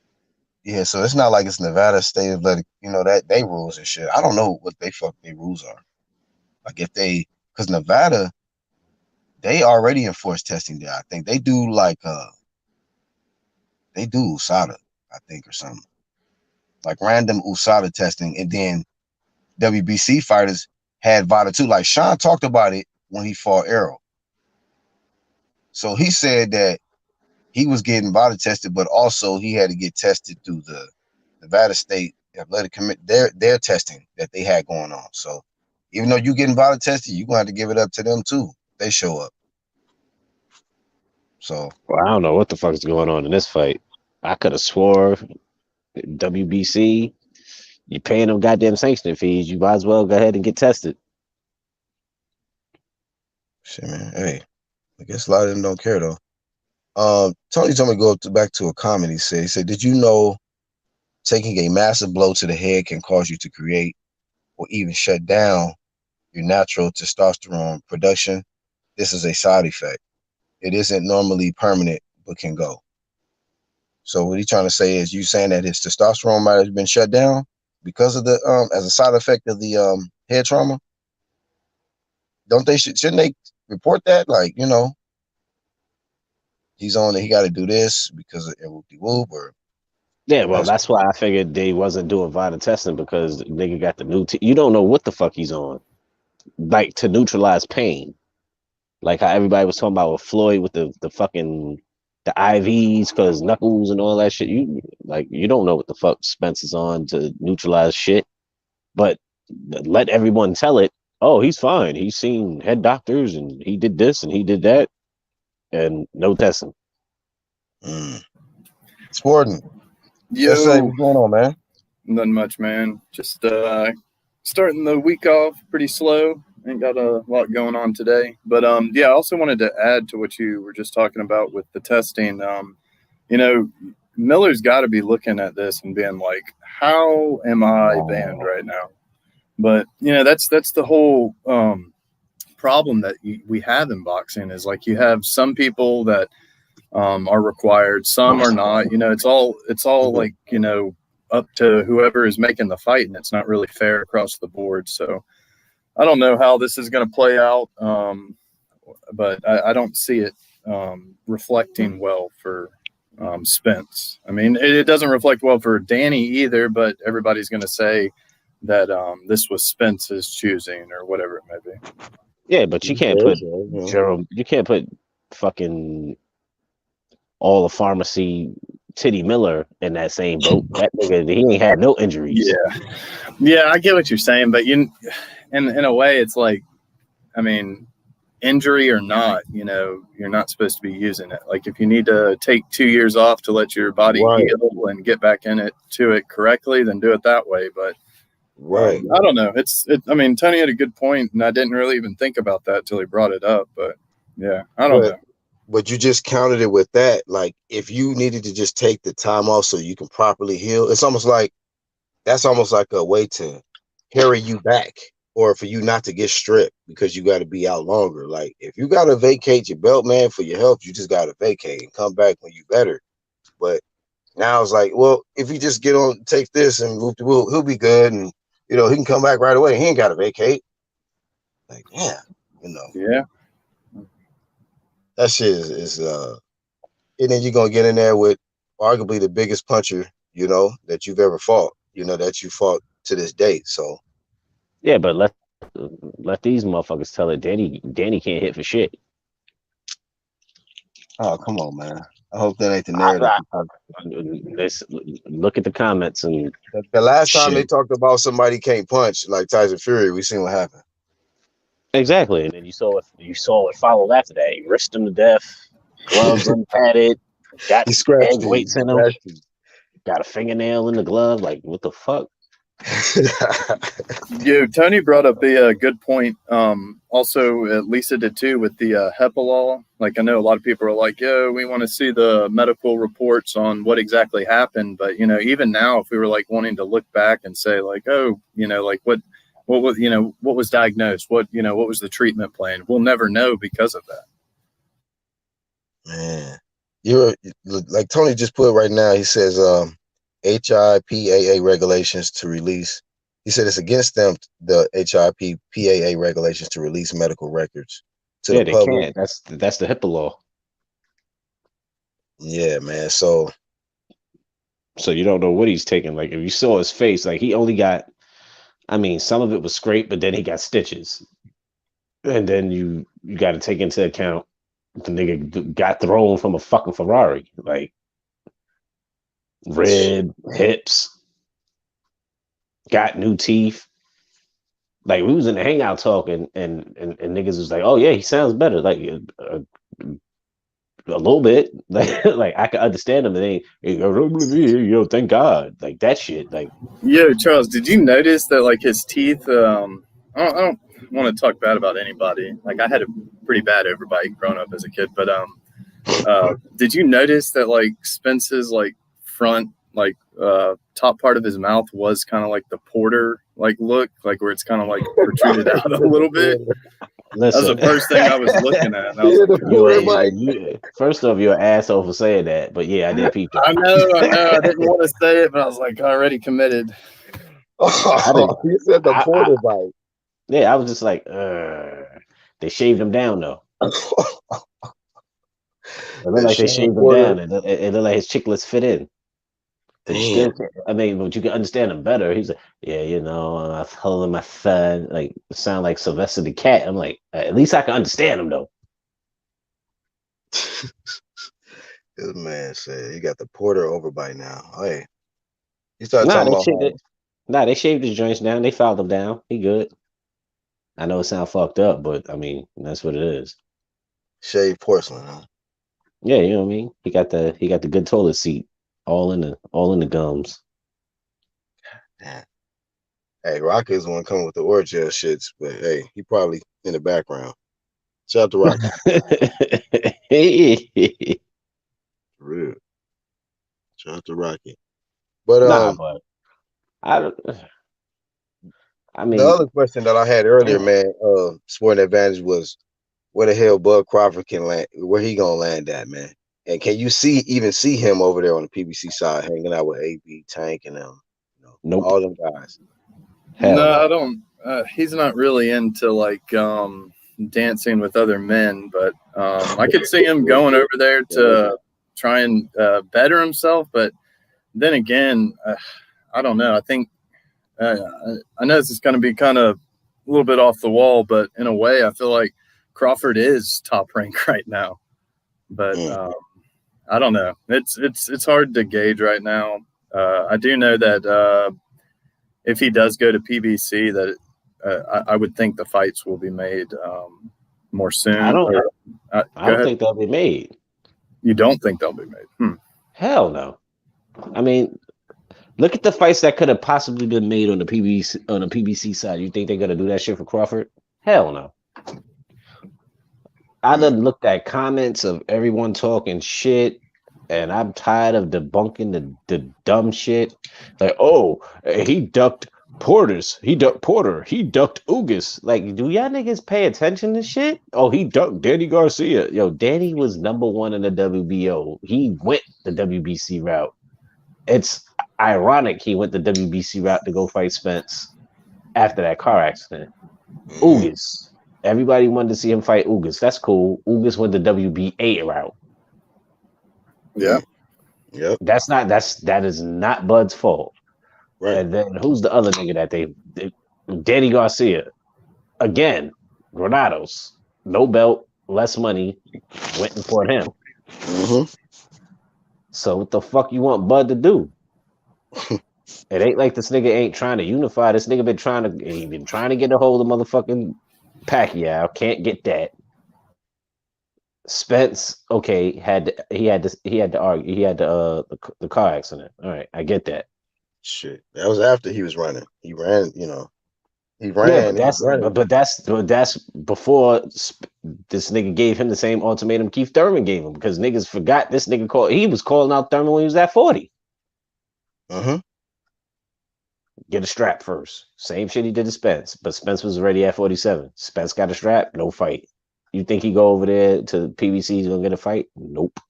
Yeah, so it's not like it's Nevada State Athletic, that they rules and shit. I don't know what they rules are. Like if because Nevada, they already enforce testing there. I think they do they do USADA, I think, or something. Like random USADA testing. And then WBC fighters had VADA too. Like Sean talked about it when he fought Errol. So he said that he was getting VADA tested, but also he had to get tested through the Nevada State Athletic Committee, their testing that they had going on. So even though you getting VADA tested, you're gonna have to give it up to them too. They show up. So Well, I don't know what the fuck is going on in this fight. I could have swore WBC, you paying them goddamn sanction fees, you might as well go ahead and get tested. shit, man. Hey, I guess a lot of them don't care though. Tony told me to back to a comment. He said, did you know taking a massive blow to the head can cause you to create or even shut down your natural testosterone production? This is a side effect. It isn't normally permanent, but can go. So what he's trying to say is you saying that his testosterone might have been shut down? because of the as a side effect of the head trauma? Don't they shouldn't they report that? Like, he's on it, he got to do this because of whoop whoop or Yeah, well, that's why I figured they wasn't doing vital testing because the nigga got the new. You don't know what the fuck he's on, like to neutralize pain, like how everybody was talking about with Floyd with the fucking the IVs because knuckles and all that shit. You don't know what the fuck Spence is on to neutralize shit, but let everyone tell it. Oh, he's fine. He's seen head doctors and he did this and he did that, and no testing. Sporting. Yo, what's going on, man? Nothing much, man. Just starting the week off pretty slow. Ain't got a lot going on today. But yeah, I also wanted to add to what you were just talking about with the testing. Miller's got to be looking at this and being like, how am I banned right now? But that's the whole problem that we have in boxing is like you have some people that are required, some are not. It's all like up to whoever is making the fight, and it's not really fair across the board. So I don't know how this is going to play out, but I don't see it reflecting well for Spence. I mean, it doesn't reflect well for Danny either, but everybody's going to say that this was Spence's choosing or whatever it may be. Yeah, but you can't put Jerome. You can't put fucking all of pharmacy Titty Miller in that same boat. That nigga, he ain't had no injuries. Yeah, I get what you're saying, but in a way, it's like, I mean, injury or not, you're not supposed to be using it. Like if you need to take 2 years off to let your body heal and get back to it correctly, then do it that way. But I don't know. I mean, Tony had a good point, and I didn't really even think about that till he brought it up. But yeah, I don't know. But you just counted it with that. Like if you needed to just take the time off so you can properly heal, that's almost like a way to carry you back, or for you not to get stripped because you got to be out longer. Like if you got to vacate your belt, man, for your health, you just got to vacate and come back when you better. But now it's like, well, if you just get on, take this and he'll be good, and he can come back right away. He ain't got to vacate. Like, yeah, Yeah. That shit is and then you're gonna get in there with arguably the biggest puncher, that you've ever fought, that you fought to this date. So yeah, but let these motherfuckers tell it. Danny can't hit for shit. Oh, come on, man. I hope that ain't the narrative. Let's look at the comments and the last time they talked about somebody can't punch like Tyson Fury, we seen what happened. Exactly, and then you saw it followed after that. He risked him to death, gloves unpadded, got egg weights in him, got a fingernail in the glove. Like, what the fuck? Tony brought up a good point. Also, Lisa did too with the HEPA law. Like, I know a lot of people are like, "Yo, we want to see the medical reports on what exactly happened." But even now, if we were like wanting to look back and say, like, "Oh, like what was what was diagnosed? What was the treatment plan?" We'll never know because of that. Man, you're like Tony just put right now. He says HIPAA regulations to release. He said it's against them, the HIPAA regulations to release medical records to the public. Can't. That's the HIPAA law. Yeah, man. So you don't know what he's taking. Like if you saw his face, like he only got. I mean, some of it was scraped, but then he got stitches. And then you got to take into account the nigga got thrown from a fucking Ferrari. Like, red hips, got new teeth. Like, we was in the hangout talking, and niggas was like, oh, yeah, he sounds better. Like, a little bit. Like I can understand them. And they, thank God. Like that shit. Like, yo, Charles, did you notice that like his teeth? I don't want to talk bad about anybody. Like I had a pretty bad overbite growing up as a kid, but did you notice that like Spence's like front like top part of his mouth was kind of like the Porter like look, like where it's kind of like protruded out a little bit? Listen. That was the first thing I was looking at. And I was first off, you're an asshole for saying that, but yeah, I did peep that. I know. I didn't want to say it, but I was like already committed. Oh, you said the I, Porter bite. yeah, I was just like, they shaved him down though. It looked The like they Shane shaved him Porter. down, and it looked like his chicklets fit in. But you Damn. still, I mean, but you can understand him better. He's like, yeah, I was holding my son, like sound like Sylvester the Cat. I'm like, at least I can understand him though. This man said he got the Porter overbite now. Hey, he started Nah, talking they about shaved how it. Nah, they shaved his joints down. They filed him down. He good. I know it sounds fucked up, but I mean, that's what it is. shaved porcelain, huh? Yeah, you know what I mean. He got the good toilet seat, all in the gums. Yeah. Hey, Rocky is the one coming with the Orgel shits, but hey, he probably in the background. Shout out to Rocky. For real. Shout out to Rocky. But Nah, but I don't. I the mean, other question that I had earlier, damn. man, Sporting Advantage was where the hell Bud Crawford can land, where he gonna land at, man. And can you even see him over there on the PBC side hanging out with AB Tank and them, Nope. all them guys. Hell No, I no. don't. He's not really into like dancing with other men, but I could see him going over there to try and better himself. But then again, I don't know. I think uh, I know this is going to be kind of a little bit off the wall, but in a way, I feel like Crawford is top rank right now. But Mm. I don't know. It's hard to gauge right now. I do know that if he does go to PBC, that I would think the fights will be made more I soon. don't. Or, I go don't ahead. think they'll be made. You don't think they'll be made? Hell no. I mean, look at the fights that could have possibly been made on the PBC side. You think they're gonna do that shit for Crawford? Hell no. I Mm. done looked at comments of everyone talking shit, and I'm tired of debunking the dumb shit. Like, oh, he ducked Porter's. He ducked Porter. He ducked Ugas. Like, do y'all niggas pay attention to shit? Oh, he ducked Danny Garcia. Yo, Danny was number one in the WBO. He went the WBC route. It's ironic he went the WBC route to go fight Spence after that car accident. Mhm. Ugas. Everybody wanted to see him fight Ugas. That's cool. Ugas went the WBA route. Yeah. Yep. That is not Bud's fault. Right. And then who's the other nigga that they Danny Garcia. Again, Granados. No belt, less money, went and fought him. hmm So what the fuck you want Bud to do? It ain't like this nigga ain't trying to unify. This nigga been trying to get a hold of motherfucking Pacquiao. Can't get that. Spence, okay, he had to argue. He had the car accident. All right, I get that. Shit. That was after he was running. He ran, he Yeah, ran, but he was running. that's before this nigga gave him the same ultimatum Keith Thurman gave him because niggas forgot this nigga he was calling out Thurman when he was at 40. hmm Get a strap first. Same shit he did to Spence, but Spence was already at 47. Spence got a strap, no fight. You think he go over there to PBC, he's gonna get a fight? Nope.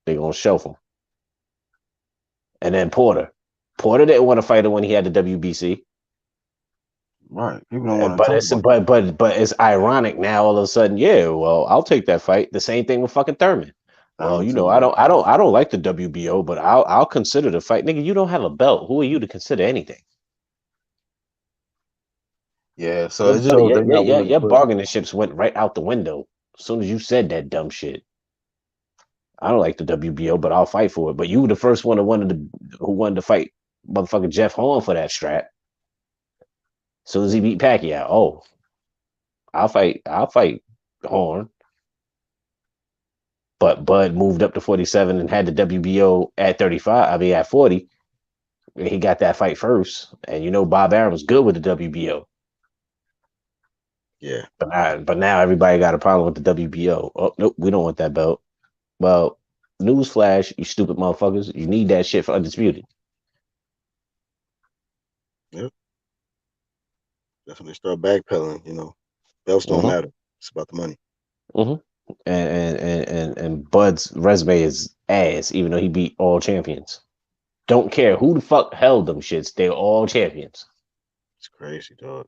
They gonna shelf him. And then Porter. Porter didn't want to fight him when he had the WBC. Right. People don't want to But talk it's about that. but it's ironic now all of a sudden, yeah, well, I'll take that fight. The same thing with fucking Thurman. Well, Thurman you too, know, I yeah. don't I don't I don't like the WBO, but I'll consider the fight. Nigga, you don't have a belt. Who are you to consider anything? Yeah. So it just shows they're not willing to Your put. bargaining chips went right out the window as soon as you said that dumb shit. I don't like the WBO, but I'll fight for it. But you were the first one who wanted to fight motherfucking Jeff Horn for that strap. As soon as he beat Pacquiao, oh, I'll fight Horn. But Bud moved up to 47 and had the WBO at 35. I mean, at 40, he got that fight first. And Bob Arum was good with the WBO. Yeah. But now everybody got a problem with the WBO. Oh, nope, we don't want that belt. Well, newsflash, you stupid motherfuckers. You need that shit for Undisputed. Yep. That's when they start backpedaling. Belts don't Mm-hmm. matter. It's about the money. Mm-hmm. And Bud's resume is ass, even though he beat all champions. Don't care who the fuck held them shits. They're all champions. It's crazy, dog.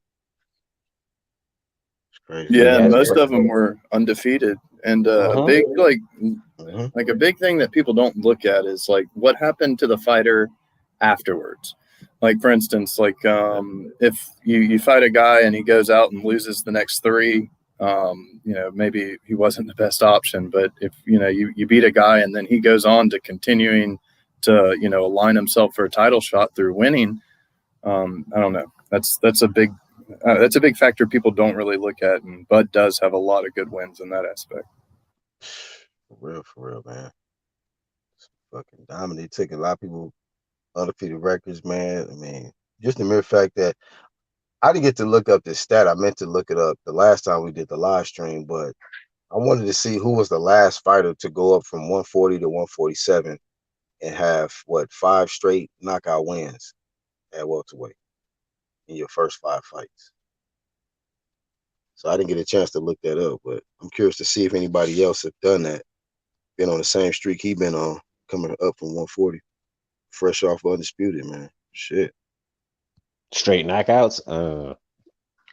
It's crazy. Yeah, and Nigga most has of them were undefeated. And a uh-huh. big Mhm. like a big thing that people don't look at is like what happened to the fighter afterwards. Like for instance, like if you fight a guy and he goes out and loses the next three, maybe he wasn't the best option. But if you beat a guy and then he goes on to continuing to align himself for a title shot through winning, I don't know. That's a big factor people don't really look at, and Bud does have a lot of good wins in that aspect. For real, man. It's fucking dominant. Took a lot of people undefeated records, man. I mean, just the mere fact that I didn't get to look up this stat. I meant to look it up the last time we did the live stream, but I wanted to see who was the last fighter to go up from 140 to 147 and have 5 straight knockout wins at welterweight in your first 5 fights. So I didn't get a chance to look that up, but I'm curious to see if anybody else have done that. Been on the same streak he been on, coming up from 140, fresh off undisputed, man. Shit. Straight knockouts.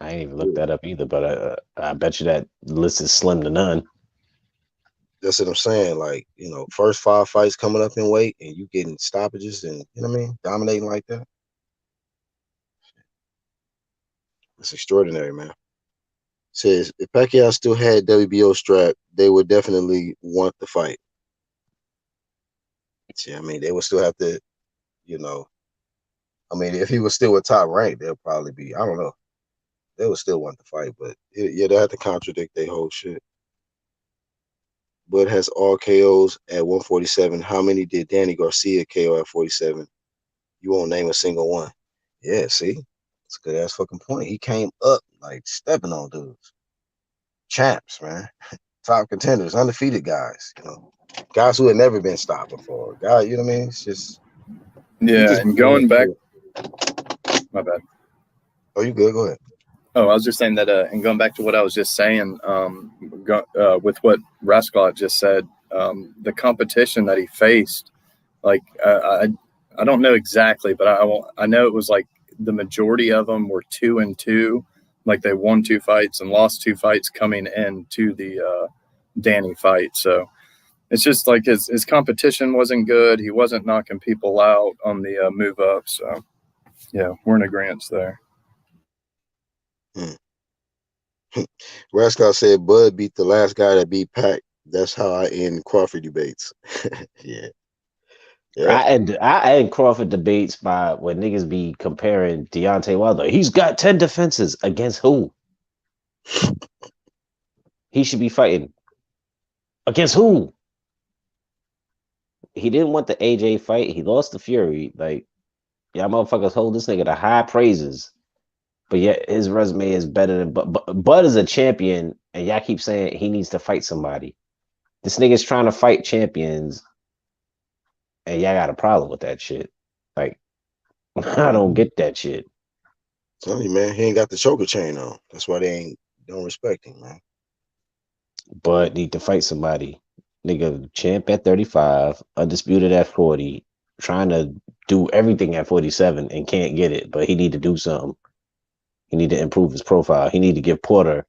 I ain't even looked that up either, but I bet you that list is slim to none. That's what I'm saying. Like, first 5 fights coming up in weight and you getting stoppages and, you know what I mean, dominating like that. It's extraordinary, man. Says if Pacquiao still had WBO strap, they would definitely want the fight. See, I mean, they would still have to, if he was still a top rank, they'll probably be, I don't know. They would still want the fight, but yeah, they have to contradict their whole shit. Bud has all KOs at 147. How many did Danny Garcia KO at 47? You won't name a single one. Yeah, see? It's a good ass fucking point. He came up like stepping on dudes. Champs, man. Top contenders, undefeated guys, guys who had never been stopped before. Guy, you know what I mean? It's just and going back, my bad. Oh, you good? Go ahead. Oh, I was just saying that, and going back to what I was just saying, with what Rascalot just said, the competition that he faced, like I don't know exactly, but I know it was like the majority of them were 2-2, like they won 2 fights and lost 2 fights coming into the Danny fight. So it's just like his competition wasn't good. He wasn't knocking people out on the move up. So yeah, we're in agreement there. Rascal said Bud beat the last guy that beat Pac. That's how I end Crawford debates. Yeah. I end Crawford debates by when niggas be comparing Deontay Wilder. He's got 10 defenses against who? He should be fighting against who? He didn't want the AJ fight. He lost to Fury. Like, y'all motherfuckers hold this nigga to high praises, but yet his resume is better than Bud is a champion, and y'all keep saying he needs to fight somebody. This nigga's trying to fight champions, and y'all got a problem with that shit. Like, I don't get that shit. Tell you, man, he ain't got the choker chain on. That's why they don't respect him, man. Bud need to fight somebody. Nigga, champ at 35, undisputed at 40, trying to do everything at 47 and can't get it, but he need to do something. He need to improve his profile. He need to give Porter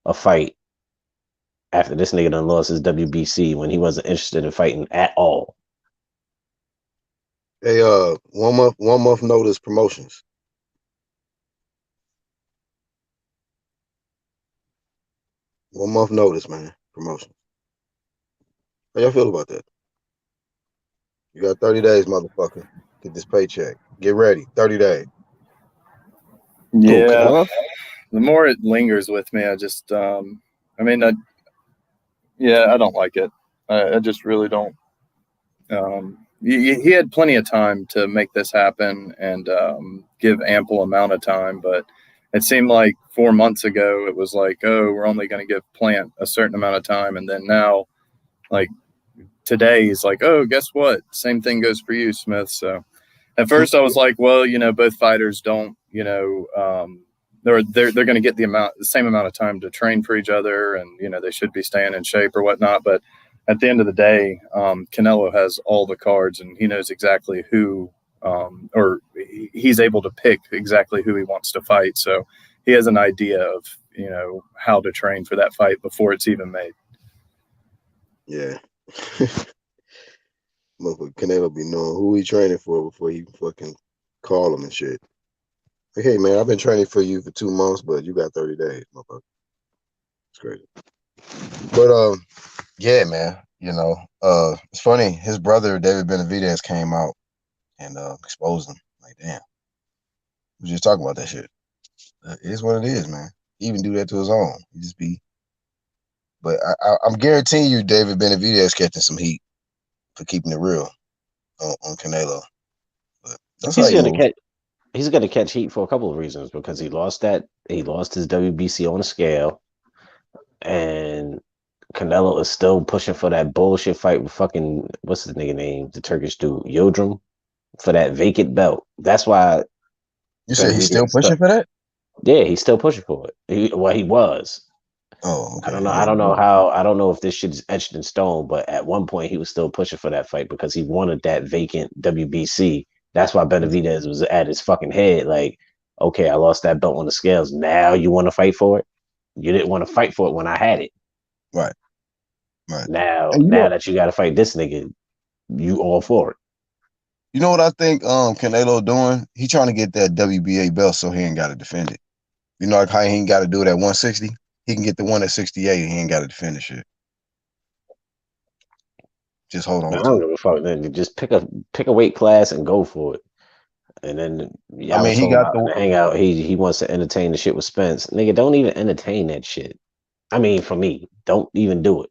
a fight after this nigga done lost his WBC when he wasn't interested in fighting at all. Hey, 1 month notice promotions. One month notice, man. Promotion. How y'all feel about that? You got 30 days, motherfucker. Get this paycheck. Get ready. 30 days. Yeah. The more it lingers with me, I just, I don't like it. I just really don't. He had plenty of time to make this happen and give ample amount of time, but it seemed like 4 months ago it was like, oh, we're only going to give Plant a certain amount of time, and then now, like today, he's like, oh, guess what? Same thing goes for you, Smith. So at first I was like, well, both fighters don't, they're going to get the same amount of time to train for each other, and they should be staying in shape or whatnot. But at the end of the day, Canelo has all the cards, and he knows exactly who, or he's able to pick exactly who he wants to fight. So he has an idea of how to train for that fight before it's even made. Yeah. Motherfucker Canelo be knowing who he training for before he fucking call him and shit. Like, hey man, I've been training for you for 2 months, but you got 30 days, motherfucker. It's crazy. But yeah, man. It's funny. His brother David Benavidez came out and exposed him. Like, damn, we just talking about that shit. It is what it is, man. He even do that to his own. He just be. But I'm guaranteeing you, David Benavidez catching some heat for keeping it real on Canelo. But that's He's how gonna you catch. He's gonna catch heat for a couple of reasons because he lost his WBC on a scale, and Canelo is still pushing for that bullshit fight with fucking what's his nigga name, the Turkish dude Yildirim, for that vacant belt. That's why You said he's still Benavidez pushing stuck. for that? Yeah, he's still pushing for it. He was. Oh, okay. I don't know how. I don't know if this shit is etched in stone, but at one point he was still pushing for that fight because he wanted that vacant WBC. That's why Benavidez was at his fucking head. Like, okay, I lost that belt on the scales. Now you want to fight for it? You didn't want to fight for it when I had it. Right. Right. Now And that you got to fight this nigga, you all for it. you know what I think Canelo doing? He trying to get that WBA belt so he ain't got to defend it. You know, like how he ain't got to do it at 160? He can get the one at 68 and he ain't got to defend the shit. Just hold on I to don't it. give a fuck. Then just pick a weight class and go for it. And then I mean, he got the hangout. He wants to entertain the shit with Spence. Nigga, don't even entertain that shit. I mean, for me, don't even do it.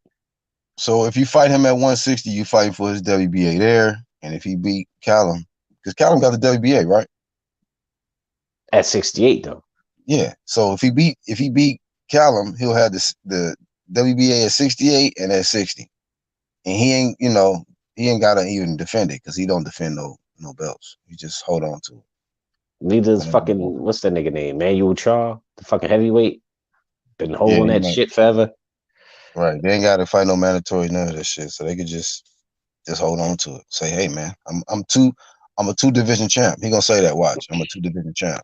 So if you fight him at 160, you fighting for his WBA there. And if he beat Callum, because Callum got the WBA, right? At 68 though. Yeah. So if he beat Callum, he'll have the WBA at 68 and at 60. And he ain't gotta even defend it because he don't defend no belts. He just hold on to it. Neither is fucking what's that nigga name? Manuel Charr, the fucking heavyweight. Been holding that shit forever. Right. They ain't gotta fight no mandatory, none of that shit. So they could just hold on to it. Say, hey man, I'm a 2-division champ. He gonna say that, watch. I'm a 2-division champ.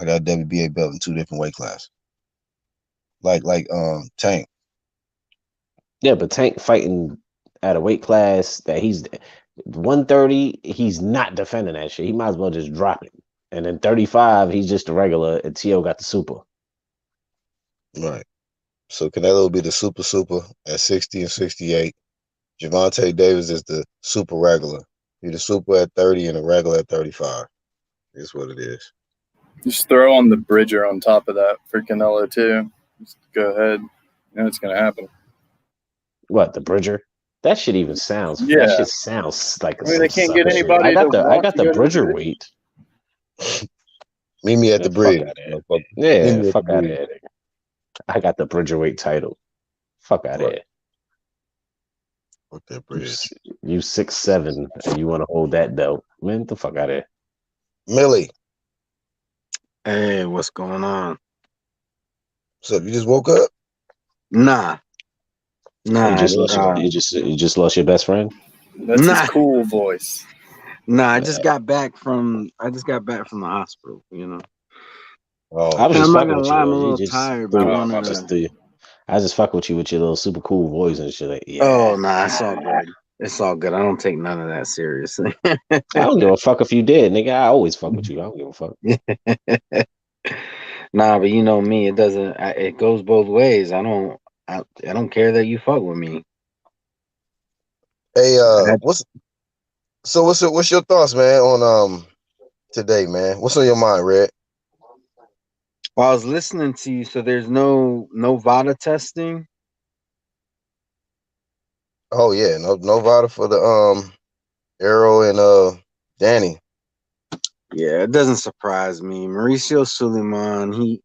I got a WBA belt in 2 different weight classes. Like Tank. Yeah, but Tank fighting at a weight class that he's 130, he's not defending that shit. He might as well just drop it. And then 35, he's just a regular, and T.O. got the super. Right. So Canelo will be the super at 60 and 68. Gervonta Davis is the super regular. He the super at 30 and the regular at 35. Is what it is. Just throw on the Bridger on top of that for Canelo too. Just go ahead. It's going to happen. What, the Bridger? That shit even sounds. Yeah. That shit sounds like. They can't get anybody. I got the Bridger weight. Meet me at the bridge. Yeah, fuck out of here. I got the Bridger weight title. Fuck out of here. Fuck that bridge. You 6'7" and you want to hold that belt? Man, get the fuck out of here. Millie. Hey, what's going on? What's up? You just woke up? Nah. You just lost your best friend? That's his cool voice. Nah, I just got back from the hospital, you know. Oh, I was just I'm not fucking gonna with lie, you. I'm a little tired, but I just fuck with you with your little super cool voice and shit. Like, yeah. Oh nah, it's all good. It's all good. I don't take none of that seriously. I don't give a fuck if you did, nigga. I always fuck with you. I don't give a fuck. Nah, but you know me, it doesn't. It goes both ways. I don't care that you fuck with me. Hey, what's your thoughts, man, on today, man? What's on your mind, Red? Well, I was listening to you, so there's no VADA testing. Oh yeah, no VADA for the Arrow and Danny. Yeah, it doesn't surprise me. Mauricio Suleiman,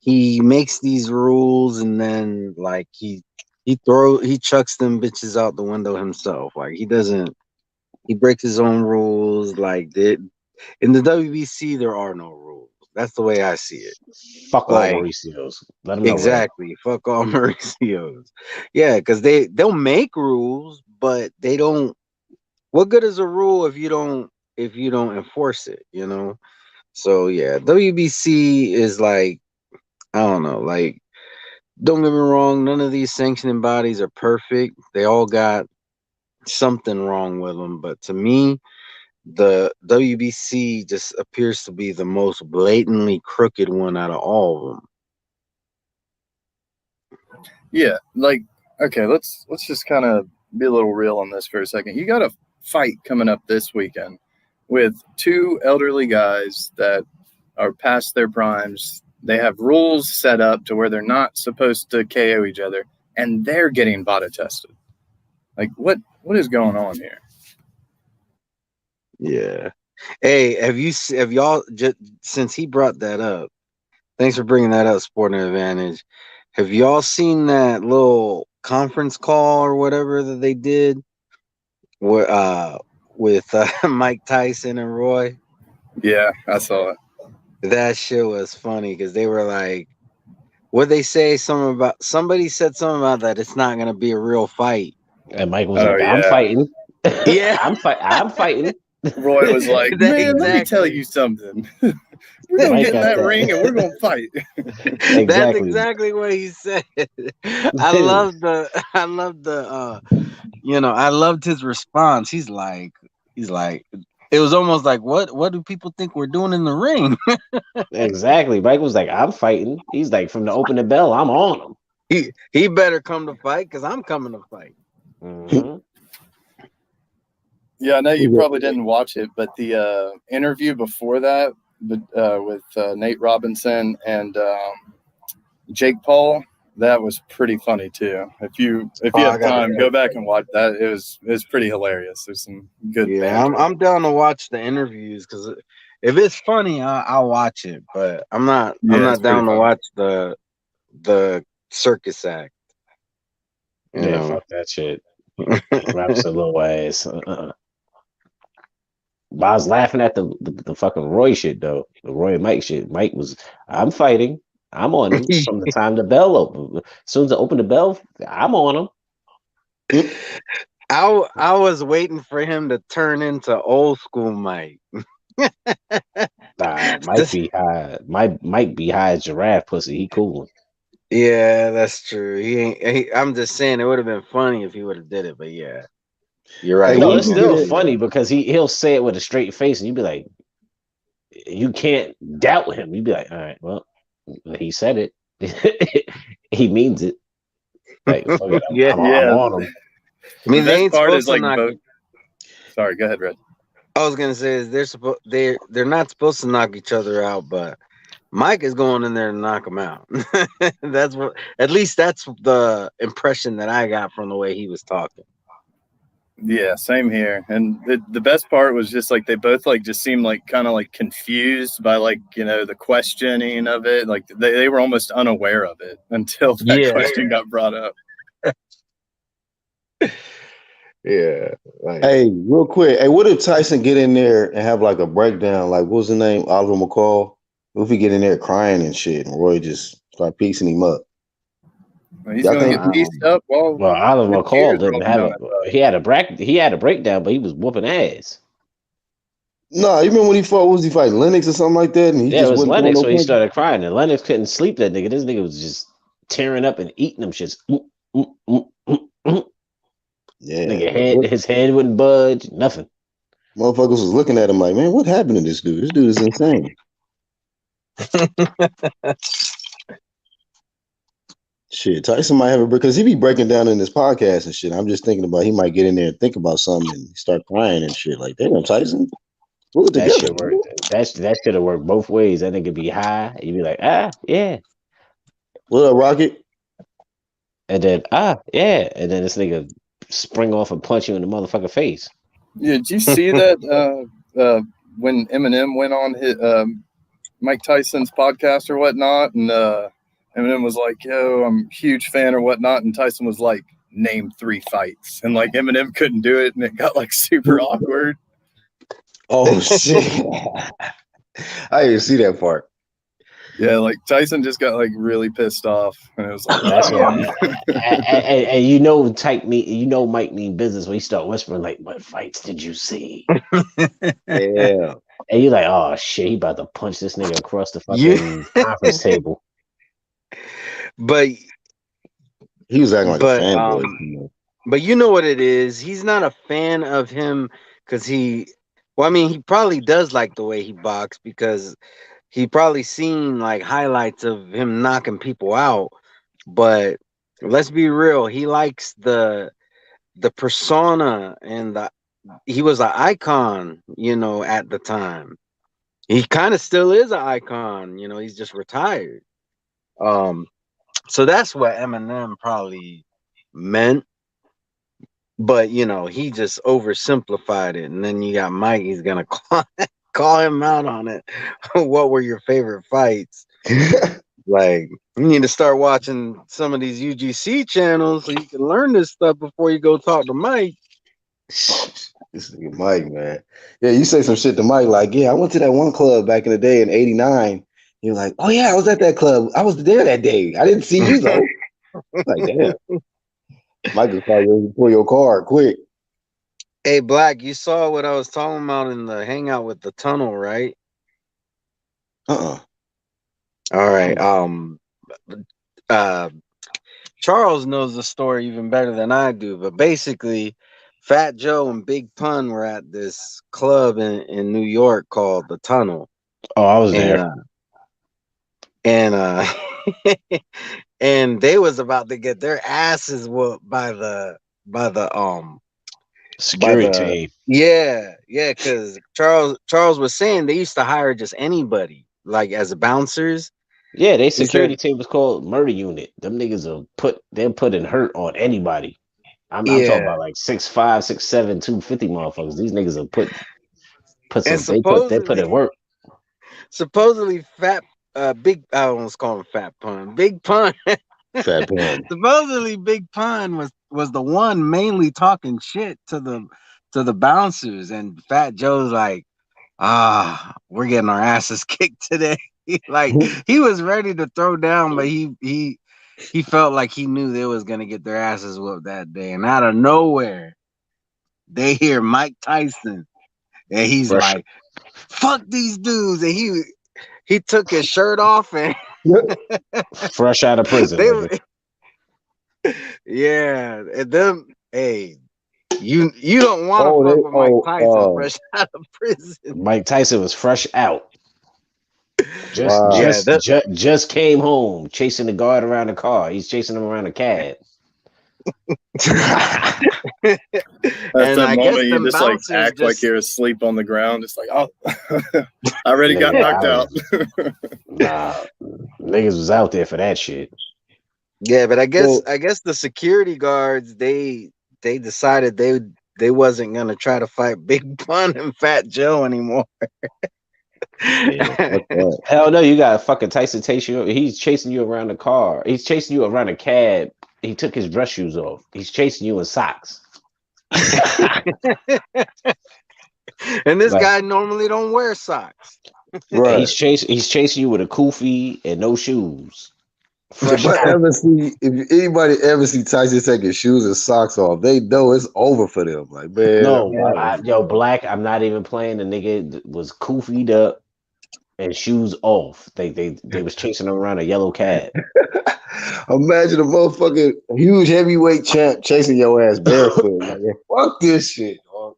he makes these rules and then like he chucks them bitches out the window himself. Like he breaks his own rules. Like in the WBC there are no rules. That's the way I see it. Fuck all Like, Mauricio's. Let them know. Exactly. Fuck all Mauricio's. Yeah, because they'll make rules, but they don't. What good is a rule if you don't enforce it? You know. So yeah, WBC is like, I don't know. Like, don't get me wrong. None of these sanctioning bodies are perfect. They all got something wrong with them. But to me, the WBC just appears to be the most blatantly crooked one out of all of them. Yeah, like, okay, let's just kind of be a little real on this for a second. You got a fight coming up this weekend with two elderly guys that are past their primes. They have rules set up to where they're not supposed to KO each other, and they're getting VADA tested. Like, what is going on here? Yeah. Hey, have y'all just since he brought that up? Thanks for bringing that up, Sporting Advantage. Have y'all seen that little conference call or whatever that they did with Mike Tyson and Roy? Yeah, I saw it. That shit was funny because they were like, what they say? Somebody said something about that it's not gonna be a real fight. And Mike was Oh, like, "I'm yeah. fighting. Yeah. I'm fighting." Roy was like, man, let me tell Exactly. you something. We're going to Mike get in got that that. ring and we're going to fight. That's Exactly. exactly what he said. I loved his response. He's like, it was almost like, what do people think we're doing in the ring? Exactly. Mike was like, "I'm fighting." He's like, "From the open the bell, I'm on him." He better come to fight because I'm coming to fight. Mm-hmm. Yeah, I know you probably didn't watch it, but the interview before that with Nate Robinson and Jake Paul, that was pretty funny too. If you have time, go back and watch that. It was pretty hilarious. There's some good. Yeah, I'm down to watch the interviews because if it's funny, I'll watch it. But I'm not down to watch the circus act. You know? Fuck that shit. Raps a little ass. But I was laughing at the fucking Roy shit though. The Roy and Mike shit. Mike was, "I'm fighting. I'm on him from the time the bell opened. As soon as I open the bell, I'm on him." I was waiting for him to turn into old school Mike. Mike be high. Mike be high as giraffe pussy. He cool. Yeah, that's true. He ain't. I'm just saying it would have been funny if he would have did it. But yeah, you're right. No, it's still funny because he'll say it with a straight face, and you'd be like, you can't doubt him. You'd be like, all right, well, he said it. He means it. Like, fuck it, I'm on him. I mean, they ain't supposed to knock. Sorry, go ahead, Red. I was gonna say they're not supposed to knock each other out, but Mike is going in there to knock him out. That's the impression that I got from the way he was talking. Yeah, same here. And the best part was just like they both like just seemed like kind of like confused by like, you know, the questioning of it. Like they were almost unaware of it until that question got brought up. Yeah. Like, hey, real quick. Hey, what if Tyson get in there and have like a breakdown? Like, what's the name? Oliver McCall. What if he get in there crying and shit, and Roy just start piecing him up? He's gonna get pieced up. Well, Oliver McCall didn't have he had a breakdown, but he was whooping ass. No, you remember when he fought? Was he fighting Lennox or something like that? And he it was Lennox, so he started crying, and Lennox couldn't sleep. That nigga, this nigga was just tearing up and eating them shits. Yeah, nigga, his head wouldn't budge, nothing. Motherfuckers was looking at him like, man, what happened to this dude? This dude is insane. Shit, Tyson might have because he be breaking down in his podcast and shit. I'm just thinking about he might get in there and think about something and start crying and shit. Like, damn, Tyson, that shit worked. That should have worked both ways. That nigga be high, you'd be like, yeah. What up, Rocket? And then yeah, and then this nigga spring off and punch you in the motherfucking face. Yeah, did you see that when Eminem went on his Mike Tyson's podcast or whatnot, and Eminem was like, "Yo, I'm a huge fan" or whatnot, and Tyson was like, "Name 3 fights," and like Eminem couldn't do it, and it got like super awkward. Oh shit! I didn't see that part. Yeah, like Tyson just got like really pissed off, and it was like, That's why. And you know, Mike mean business when he start whispering like, "What fights did you see?" Yeah. And you're like, "Oh shit, he about to punch this nigga across the You, fucking conference table." but He was acting like a but fanboy. You know. but you know what it is. He's not a fan of him because he. Well, I mean, he probably does like the way he boxed because he probably seen like highlights of him knocking people out. But let's be real, he likes the persona and he was an icon, you know, at the time. He kind of still is an icon, you know, he's just retired. So that's what Eminem probably meant. But you know, he just oversimplified it. And then you got Mike, he's gonna call him out on it. What were your favorite fights? Like, you need to start watching some of these UGC channels so you can learn this stuff before you go talk to Mike. This nigga Mike, man. Yeah, you say some shit to Mike like, yeah, I went to that one club back in the day in '89. You're like, oh yeah, I was at that club. I was there that day. I didn't see you though. Like, damn. Mike is probably going to pull your card quick. Hey, Black, you saw what I was talking about in the hangout with the tunnel, right? Uh-uh. All right. Charles knows the story even better than I do, but basically, Fat Joe and Big Pun were at this club in New York called the Tunnel. Oh, I was there. And and they was about to get their asses whooped by the Security team. Yeah, because Charles was saying they used to hire just anybody, like as bouncers. Yeah, they security team was called Murder Unit. Them niggas will they're putting hurt on anybody. I'm talking about like 6'5", 6'7", 250 motherfuckers. These niggas will put some they put in work. Supposedly Big I almost call him Fat Pun. Big Pun. Fat Pun. Supposedly Big Pun was the one mainly talking shit to the bouncers, and Fat Joe's like, we're getting our asses kicked today. Like, he was ready to throw down, but he felt like he knew they was gonna get their asses whooped that day. And out of nowhere, they hear Mike Tyson, and he's like, "Fuck these dudes!" And he took his shirt off and fresh out of prison. Yeah, and them, hey, you don't want to fuck with Mike Tyson fresh out of prison. Mike Tyson was fresh out. Just came home chasing the guard around the car. He's chasing him around a cab. That's that moment you just like act like you're asleep on the ground. It's like, oh, I already got knocked out. Nah, niggas was out there for that shit. Yeah, but I guess the security guards they decided they wasn't gonna try to fight Big Pun and Fat Joe anymore. Yeah, hell no, you got fucking Tyson chase you. He's chasing you around the car. He's chasing you around a cab. He took his dress shoes off. He's chasing you in socks. And this guy normally don't wear socks. Right. He's chasing you with a kufi and no shoes. If anybody ever see Tyson take his shoes and socks off, they know it's over for them. Like, man, no, Black. I'm not even playing. The nigga was kufied up and shoes off. They was chasing him around a yellow cab. Imagine a motherfucking huge heavyweight champ chasing your ass barefoot. Like, fuck this shit, dog.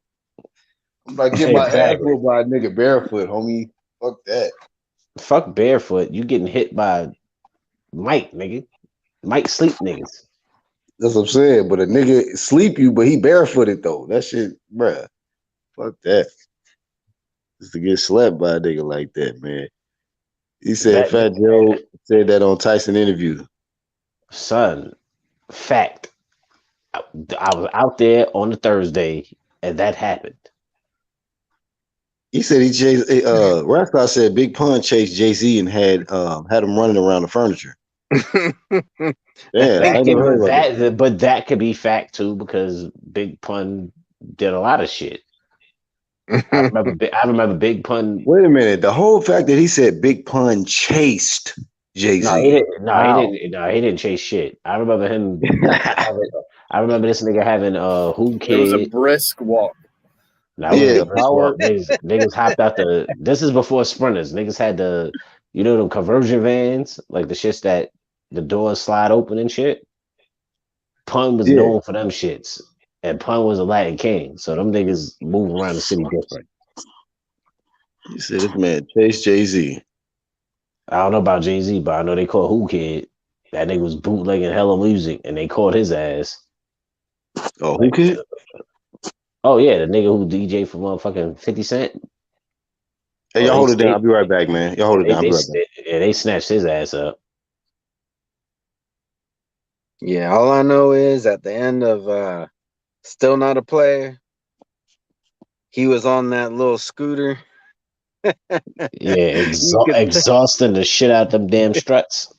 I'm about to get my ass whooped by a nigga barefoot, homie. Fuck that. Fuck barefoot. You getting hit by Mike, nigga. Mike sleep niggas. That's what I'm saying. But a nigga sleep you, but he barefooted though. That shit, bruh. Fuck that. Just to get slept by a nigga like that, man. He said Fat Joe said that on Tyson interview. Son, fact. I was out there on a Thursday and that happened. He said he chased Rascal said Big Pun chased Jay-Z and had him running around the furniture. Yeah, but that could be fact too, because Big Pun did a lot of shit. I remember Big Pun. Wait a minute. The whole fact that he said Big Pun chased Jay No, he Z. didn't. No, he Wow. didn't. No, he didn't chase shit. I remember him. I remember this nigga having Who It was a Kid. brisk walk. That was Yeah, a brisk power. walk. Niggas hopped out the. This is before sprinters. Niggas had the, them conversion vans, like the shits that the doors slide open and shit. Pun was Yeah. known for them shits, and Pun was a Latin king, so them niggas move around the city different. He said this man chased Jay Z. I don't know about Jay Z, but I know they caught Who Kid. That nigga was bootlegging hella music, and they caught his ass. Oh, who kid? Oh yeah, the nigga who DJ for motherfucking 50 Cent. Hey, y'all hold it down. I'll be right back, man. Y'all hold it down. I'll be right back. Yeah, they snatched his ass up. Yeah, all I know is at the end of Still Not a Player, he was on that little scooter. Yeah, You could exhausting the shit out them damn struts.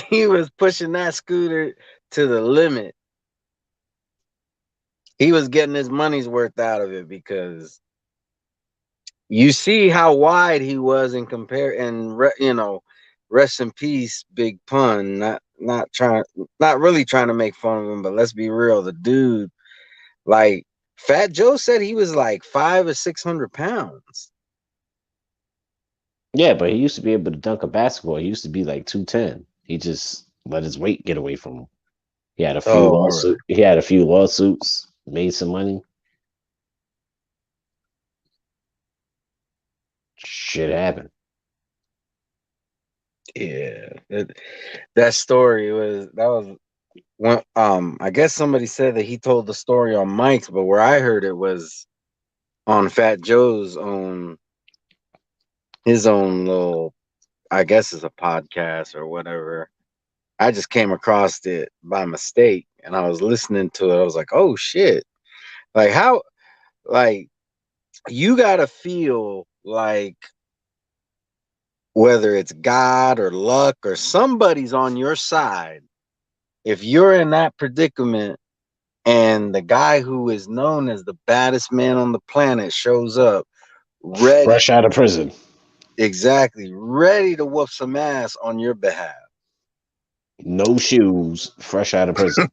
he was pushing that scooter to the limit. He was getting his money's worth out of it because you see how wide he was in compare and rest in peace, Big Pun. Not really trying to make fun of him, but let's be real. The dude, like Fat Joe said, he was like 500 or 600 pounds. Yeah, but he used to be able to dunk a basketball. He used to be like 210. He just let his weight get away from him. He had a few lawsuits. Right. He had a few lawsuits. Made some money. Shit happened. Yeah, that story was when I guess somebody said that he told the story on Mike's, but where I heard it was on Fat Joe's his own little, I guess it's a podcast or whatever. I just came across it by mistake and I was listening to it. I was like, oh shit. Like how, like you gotta feel like whether it's God or luck or somebody's on your side. If you're in that predicament and the guy who is known as the baddest man on the planet shows up, ready, fresh out of prison. Exactly. Ready to whoop some ass on your behalf. No shoes, fresh out of prison.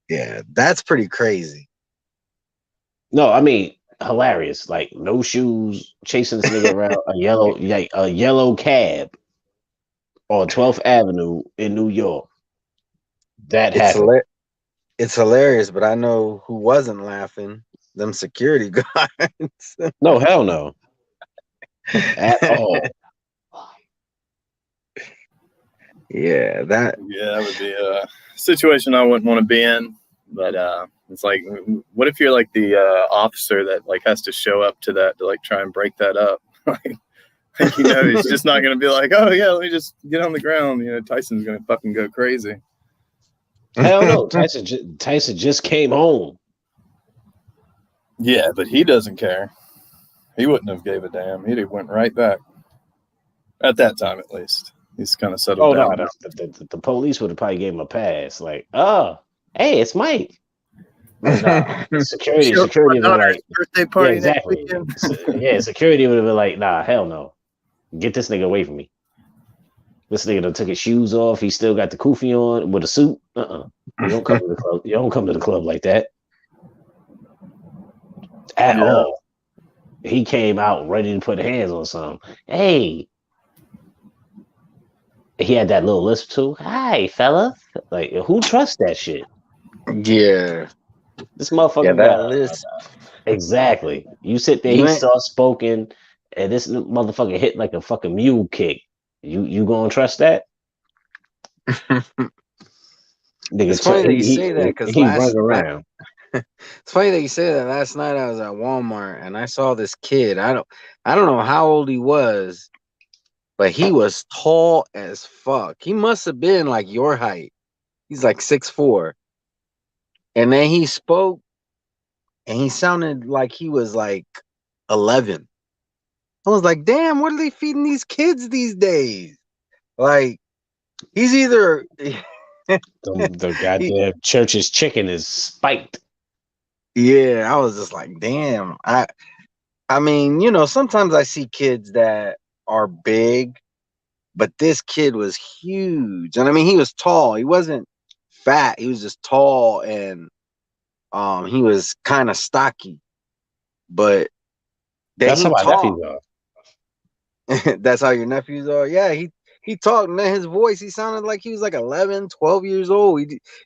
Yeah, that's pretty crazy. No, I mean hilarious. Like no shoes, chasing this nigga around a yellow cab on 12th Avenue in New York. That happened. It's hilarious, but I know who wasn't laughing. Them security guards. No, hell no. At all. Yeah, that would be a situation I wouldn't want to be in. But it's like, what if you're like the officer that like has to show up to that to like try and break that up? He's just not going to be like, oh yeah, let me just get on the ground. Tyson's going to fucking go crazy. Hell no, Tyson just came home. Yeah, but he doesn't care. He wouldn't have gave a damn. He'd have went right back. At that time, at least. He's kind of settled down. No, the police would have probably gave him a pass. Like, oh, hey, it's Mike. Security would have been like, birthday party. Yeah, exactly. Security would have been like, nah, hell no. Get this nigga away from me. This nigga done took his shoes off. He still got the kufi on with a suit. You don't come to the club. You don't come to the club like that. At all. He came out ready to put hands on something. Hey. He had that little lisp too. Hi, fella. Like, who trusts that shit? Yeah. This motherfucker got lisp. Exactly. You sit there, he's soft spoken, and this motherfucker hit like a fucking mule kick. You gonna trust that? It's funny that you say that because he runs around. It's funny that you say that. Last night I was at Walmart and I saw this kid. I don't know how old he was, but he was tall as fuck. He must have been like your height. He's like 6'4". And then he spoke and he sounded like he was like 11. I was like, damn, what are they feeding these kids these days? Like, he's either the goddamn church's chicken is spiked. Yeah, I was just like, damn. I mean, sometimes I see kids that are big, but this kid was huge. And I mean, he was tall. He wasn't fat. He was just tall, and he was kind of stocky. But then That's how he my nephews talked. are. That's how your nephews are. Yeah, he talked, man. His voice, he sounded like he was like 11, 12 years old.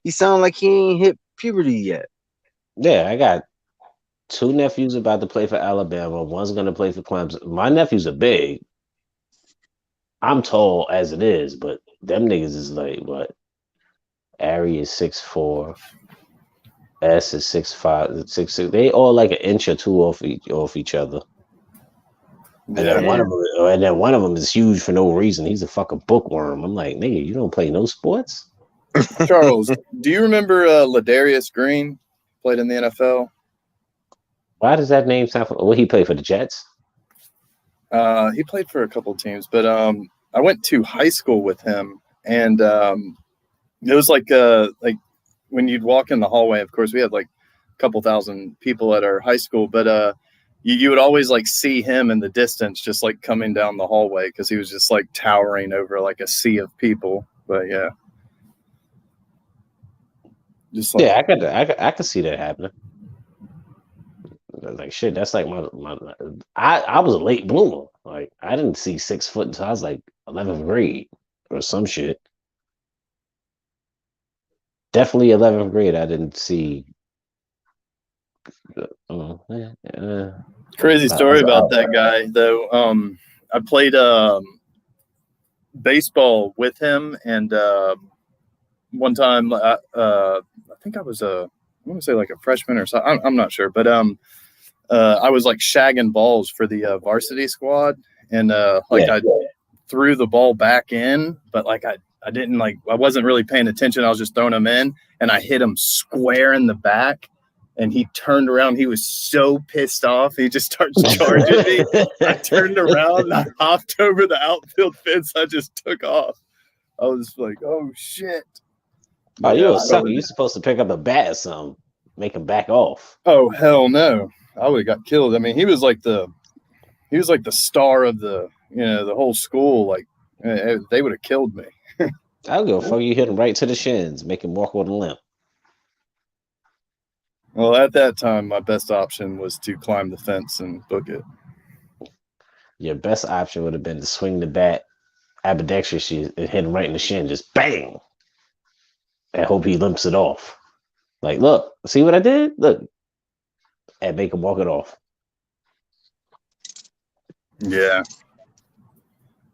He sounded like he ain't hit puberty yet. Yeah, I got two nephews about to play for Alabama. One's gonna play for Clemson. My nephews are big. I'm tall as it is, but them niggas is like what? Ari is 6'4", S is 6'5", 6'6". They all like an inch or two off each other. And Yeah. then one of them is huge for no reason. He's a fucking bookworm. I'm like, nigga, you don't play no sports? Charles, do you remember Ladarius Green? Played in the NFL. Why does that name sound? Well, he played for the Jets. He played for a couple teams, but I went to high school with him, and it was like when you'd walk in the hallway. Of course, we had like a couple thousand people at our high school, but you would always like see him in the distance, just like coming down the hallway because he was just like towering over like a sea of people. But yeah, just like, yeah, I could see that happening. Like shit, that's like my I was a late bloomer. Like I didn't see 6 foot until I was like 11th grade or some shit. Definitely 11th grade. I didn't see. crazy story about that guy though. I played baseball with him, and one time I think I was I want to say like a freshman or something. I'm not sure, but I was like shagging balls for the varsity squad, and I threw the ball back in, but like I didn't I wasn't really paying attention. I was just throwing them in, and I hit him square in the back. And he turned around. He was so pissed off. He just starts charging me. I turned around and I hopped over the outfield fence. I just took off. I was like, oh, shit. Oh, you're a sucker. You're supposed to pick up a bat or something. Make him back off. Oh, hell no. I would have got killed. I mean, he was like the star of the whole school. Like, they would have killed me. I'll go fuck you. Hit him right to the shins. Make him walk with a limp. Well, at that time, my best option was to climb the fence and book it. Your best option would have been to swing the bat ambidextrous and hit him right in the shin, just bang. And hope he limps it off. Like, look, see what I did? Look. And make him walk it off. Yeah.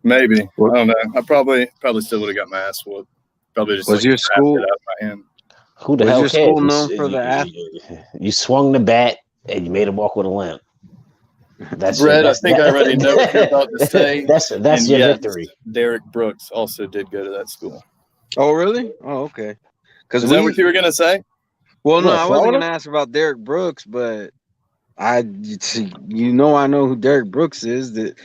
Maybe. I don't know. I probably still would have got my ass whooped. Probably just was your school out of my hand. Who the hell your cares? School known for the you swung the bat and you made him walk with a limp. That's Brett. I think I already know what you're about to say. That's your victory. Derek Brooks also did go to that school. Oh, really? Oh, okay. Is that what you were gonna say? Well, no, I wasn't gonna ask about Derek Brooks, but I know who Derek Brooks is. That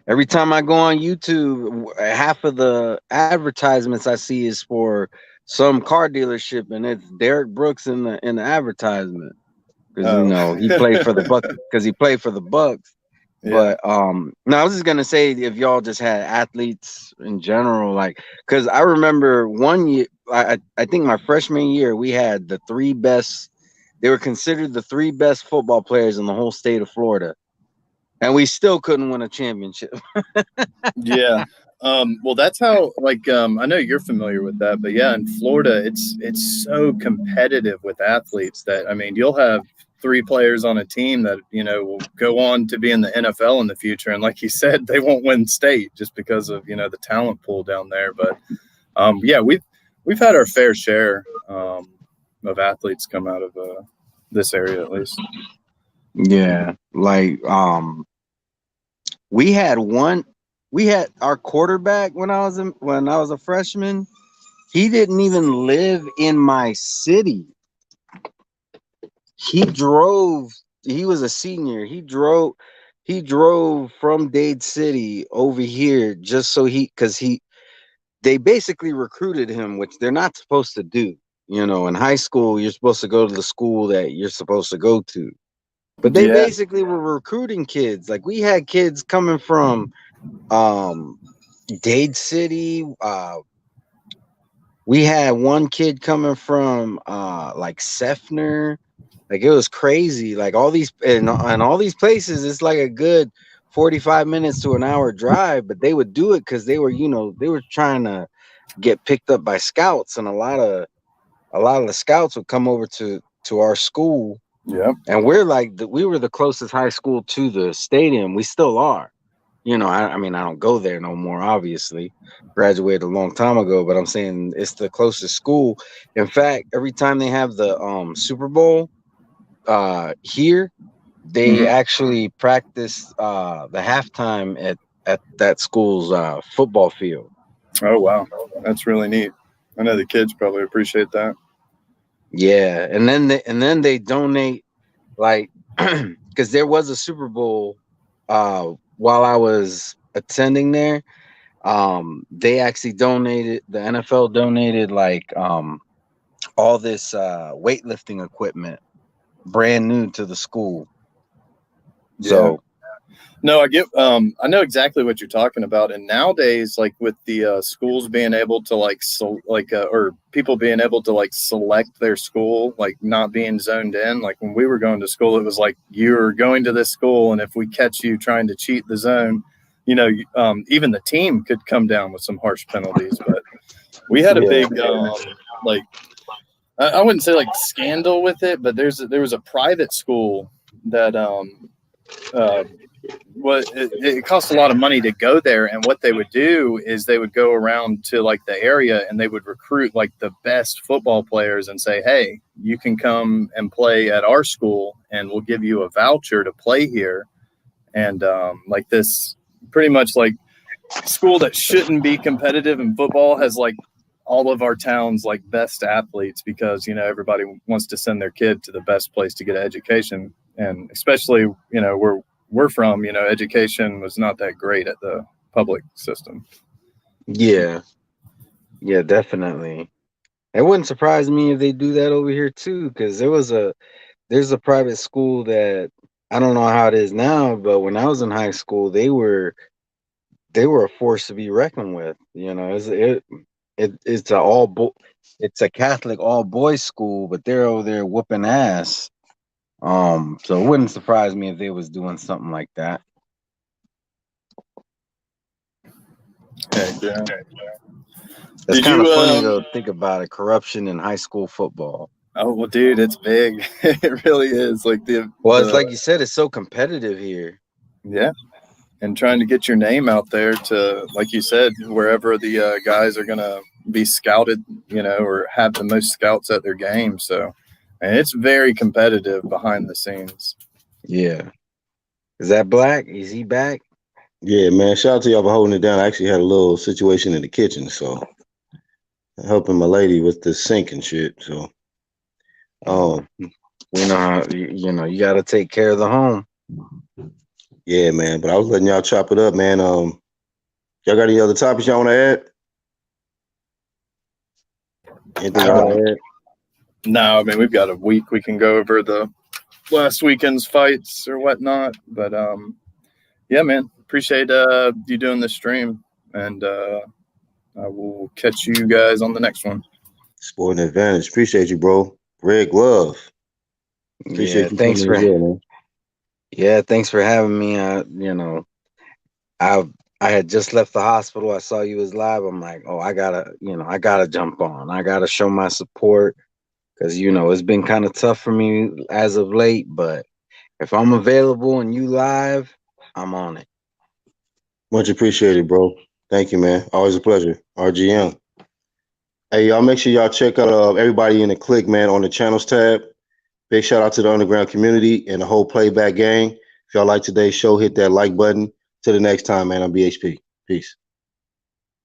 every time I go on YouTube, half of the advertisements I see is for some car dealership, and it's Derek Brooks in the advertisement because he played for the Bucks because he played for the Bucks. Yeah. But no, I was just gonna say if y'all just had athletes in general, like because I remember one year, I think my freshman year we had the 3 best. They were considered the 3 best football players in the whole state of Florida, and we still couldn't win a championship. Yeah. Well, that's how, I know you're familiar with that, but yeah, in Florida, it's so competitive with athletes that, I mean, you'll have 3 players on a team that, will go on to be in the NFL in the future. And like you said, they won't win state just because of, the talent pool down there. But, yeah, we've had our fair share of athletes come out of this area, at least. Yeah. We had our quarterback when I was a freshman. He didn't even live in my city. He was a senior. He drove from Dade City over here just so they basically recruited him, which they're not supposed to do. You know, in high school, you're supposed to go to the school that you're supposed to go to. But they Yeah. basically were recruiting kids. Like we had kids coming from Dade City. We had one kid coming from like Sefner. Like it was crazy. Like all these and all these places, it's like a good 45 minutes to an hour drive, but they would do it because they were, you know, they were trying to get picked up by scouts, and a lot of the scouts would come over to our school. Yeah. And we're like we were the closest high school to the stadium. We still are. You know, I mean, I don't go there no more, obviously. Graduated a long time ago, but I'm saying it's the closest school. In fact, every time they have the Super Bowl here, they actually practice the halftime at that school's football field. Oh wow, that's really neat. I know the kids probably appreciate that. Yeah, and then they donate, like, because there was a Super Bowl while I was attending there. They actually donated, the NFL donated like all this weightlifting equipment, brand new to the school. Yeah. So no, I know exactly what you're talking about. And nowadays, like with the schools being able to or people being able to like select their school, like not being zoned in. Like when we were going to school, it was like you're going to this school, and if we catch you trying to cheat the zone, you know, even the team could come down with some harsh penalties. But we had a big like I wouldn't say like scandal with it, but there was a private school that it cost a lot of money to go there, and what they would do is they would go around to like the area and they would recruit like the best football players and say, hey, you can come and play at our school and we'll give you a voucher to play here. And like this pretty much like school that shouldn't be competitive in football has like all of our town's like best athletes, because, you know, everybody wants to send their kid to the best place to get an education. And especially, you know, where we're from, you know, education was not that great at the public system. yeah, definitely. It wouldn't surprise me if they do that over here too, because there's a private school that I don't know how it is now, but when I was in high school, they were a force to be reckoned with. You know, it's a Catholic all boys school, but they're over there whooping ass. So it wouldn't surprise me if they was doing something like that. Yeah. It's kind of funny to think about it, corruption in high school football. Oh well, dude, it's big. It really is. Like it's like you said, it's so competitive here. Yeah, and trying to get your name out there to, like you said, wherever the guys are gonna be scouted, you know, or have the most scouts at their game. So, and it's very competitive behind the scenes. Yeah. Is that Black? Is he back? Yeah, man. Shout out to y'all for holding it down. I actually had a little situation in the kitchen, so helping my lady with the sink and shit. So, we know how, you know, you got to take care of the home. Yeah, man. But I was letting y'all chop it up, man. Y'all got any other topics y'all want to add? Anything y'all want to add? No, I mean, we've got a week. We can go over the last weekend's fights or whatnot. But yeah, man, appreciate you doing this stream, and I will catch you guys on the next one. Sporting Advantage. Appreciate you, bro. Red Glove. Appreciate you. Thanks for man. Yeah, thanks for having me. You know, I had just left the hospital. I saw you was live. I'm like, oh, I gotta jump on. I gotta show my support, because, you know, it's been kind of tough for me as of late. But if I'm available and you live, I'm on it. Much appreciated, bro. Thank you, man. Always a pleasure. RGM. Hey, y'all, make sure y'all check out everybody in the click, man, on the channels tab. Big shout out to the underground community and the whole playback gang. If y'all like today's show, hit that like button. Till the next time, man, I'm BHP. Peace.